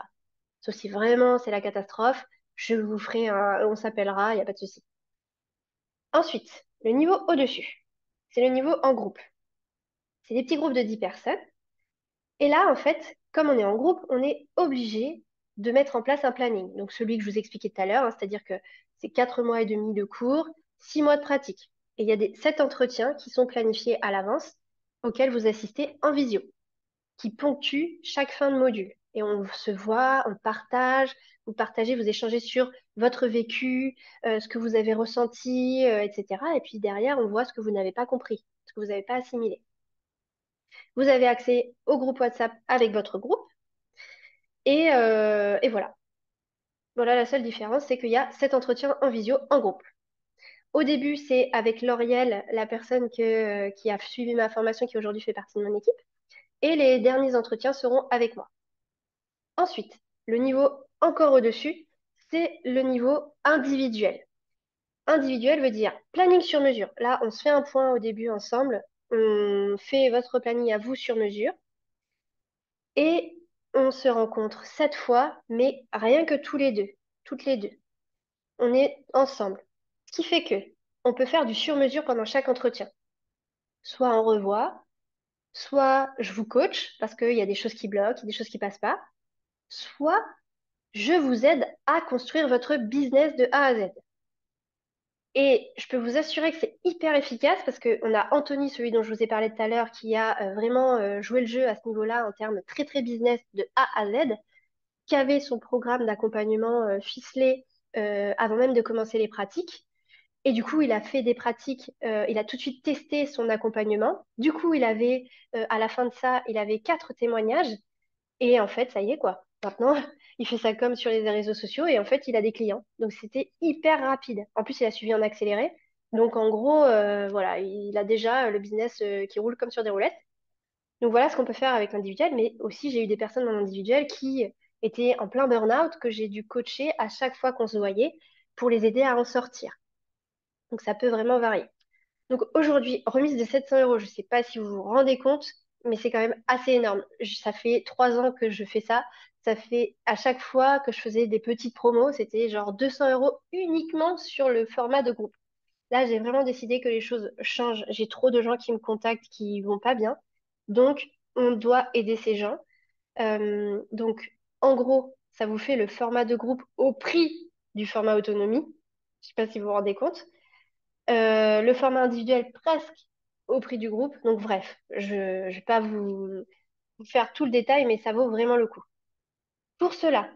A: Sauf si vraiment c'est la catastrophe, je vous ferai on s'appellera, il n'y a pas de souci. Ensuite, le niveau au-dessus, c'est le niveau en groupe. C'est des petits groupes de 10 personnes. Et là, en fait, comme on est en groupe, on est obligé de mettre en place un planning. Donc celui que je vous expliquais tout à l'heure, hein, c'est-à-dire que c'est 4 mois et demi de cours, 6 mois de pratique. Et il y a 7 entretiens qui sont planifiés à l'avance, auxquels vous assistez en visio, qui ponctue chaque fin de module. Et on se voit, on partage, vous partagez, vous échangez sur votre vécu, ce que vous avez ressenti, etc. Et puis derrière, on voit ce que vous n'avez pas compris, ce que vous n'avez pas assimilé. Vous avez accès au groupe WhatsApp avec votre groupe. Et voilà. Voilà, la seule différence, c'est qu'il y a 7 entretiens en visio en groupe. Au début, c'est avec Lauriel, la personne qui a suivi ma formation, qui aujourd'hui fait partie de mon équipe. Et les derniers entretiens seront avec moi. Ensuite, le niveau encore au-dessus, c'est le niveau individuel. Individuel veut dire planning sur mesure. Là, on se fait un point au début ensemble. On fait votre planning à vous sur mesure. Et on se rencontre 7 fois, mais rien que tous les deux, toutes les deux. On est ensemble. Ce qui fait que on peut faire du sur-mesure pendant chaque entretien. Soit on revoit, soit je vous coach parce qu'il y a des choses qui bloquent, des choses qui passent pas, soit je vous aide à construire votre business de A à Z. Et je peux vous assurer que c'est hyper efficace parce qu'on a Anthony, celui dont je vous ai parlé tout à l'heure, qui a vraiment joué le jeu à ce niveau-là en termes très très business de A à Z, qui avait son programme d'accompagnement ficelé avant même de commencer les pratiques. Et du coup, il a fait des pratiques, il a tout de suite testé son accompagnement. Du coup, à la fin de ça, il avait 4 témoignages. Et en fait, ça y est, quoi. Maintenant, il fait ça comme sur les réseaux sociaux et en fait, il a des clients. Donc, c'était hyper rapide. En plus, il a suivi en accéléré. Donc, en gros, voilà, il a déjà le business qui roule comme sur des roulettes. Donc, voilà ce qu'on peut faire avec l'individuel. Mais aussi, j'ai eu des personnes dans l'individuel qui étaient en plein burn-out, que j'ai dû coacher à chaque fois qu'on se voyait pour les aider à en sortir. Donc, ça peut vraiment varier. Donc, aujourd'hui, remise de 700 euros. Je ne sais pas si vous vous rendez compte. mais c'est quand même assez énorme. Ça fait 3 ans que je fais ça. Ça fait à chaque fois que je faisais des petites promos, c'était genre 200 euros uniquement sur le format de groupe. Là, j'ai vraiment décidé que les choses changent. J'ai trop de gens qui me contactent qui vont pas bien. Donc, on doit aider ces gens. Donc, en gros, ça vous fait le format de groupe au prix du format autonomie. Je sais pas si vous vous rendez compte. Le format individuel presque au prix du groupe. Donc, bref, je ne vais pas vous faire tout le détail, mais ça vaut vraiment le coup. Pour cela,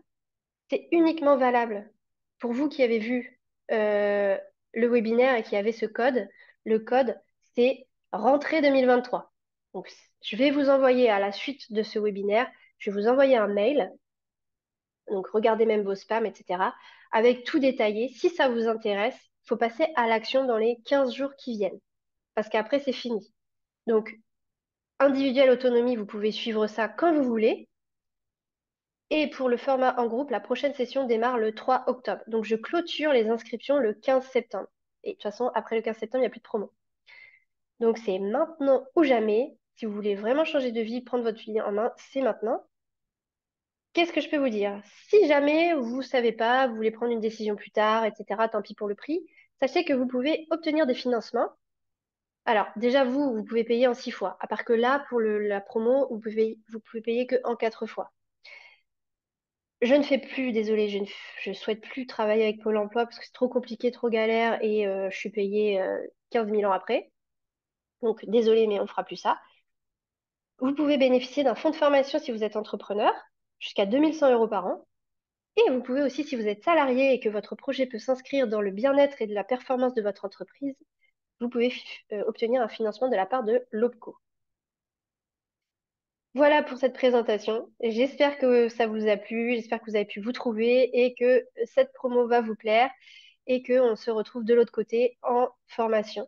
A: c'est uniquement valable pour vous qui avez vu euh, le webinaire et qui avez ce code. Le code, c'est rentrée 2023. Donc, je vais vous envoyer à la suite de ce webinaire, je vais vous envoyer un mail. Donc, regardez même vos spams, etc. Avec tout détaillé. Si ça vous intéresse, il faut passer à l'action dans les 15 jours qui viennent. Parce qu'après, c'est fini. Donc, individuelle autonomie, vous pouvez suivre ça quand vous voulez. Et pour le format en groupe, la prochaine session démarre le 3 octobre. Donc, je clôture les inscriptions le 15 septembre. Et de toute façon, après le 15 septembre, il n'y a plus de promo. Donc, c'est maintenant ou jamais. Si vous voulez vraiment changer de vie, prendre votre vie en main, c'est maintenant. Qu'est-ce que je peux vous dire? Si jamais vous ne savez pas, vous voulez prendre une décision plus tard, etc., tant pis pour le prix, sachez que vous pouvez obtenir des financements. Alors, déjà, vous pouvez payer en 6 fois. À part que là, pour la promo, vous pouvez payer que en 4 fois. Je ne fais plus, désolée, je souhaite plus travailler avec Pôle emploi parce que c'est trop compliqué, trop galère et je suis payée 15 000 ans après. Donc, désolée, mais on fera plus ça. Vous pouvez bénéficier d'un fonds de formation si vous êtes entrepreneur, jusqu'à 2100 euros par an. Et vous pouvez aussi, si vous êtes salarié et que votre projet peut s'inscrire dans le bien-être et de la performance de votre entreprise, vous pouvez obtenir un financement de la part de l'OPCO. Voilà pour cette présentation. J'espère que ça vous a plu, j'espère que vous avez pu vous trouver et que cette promo va vous plaire et qu'on se retrouve de l'autre côté en formation.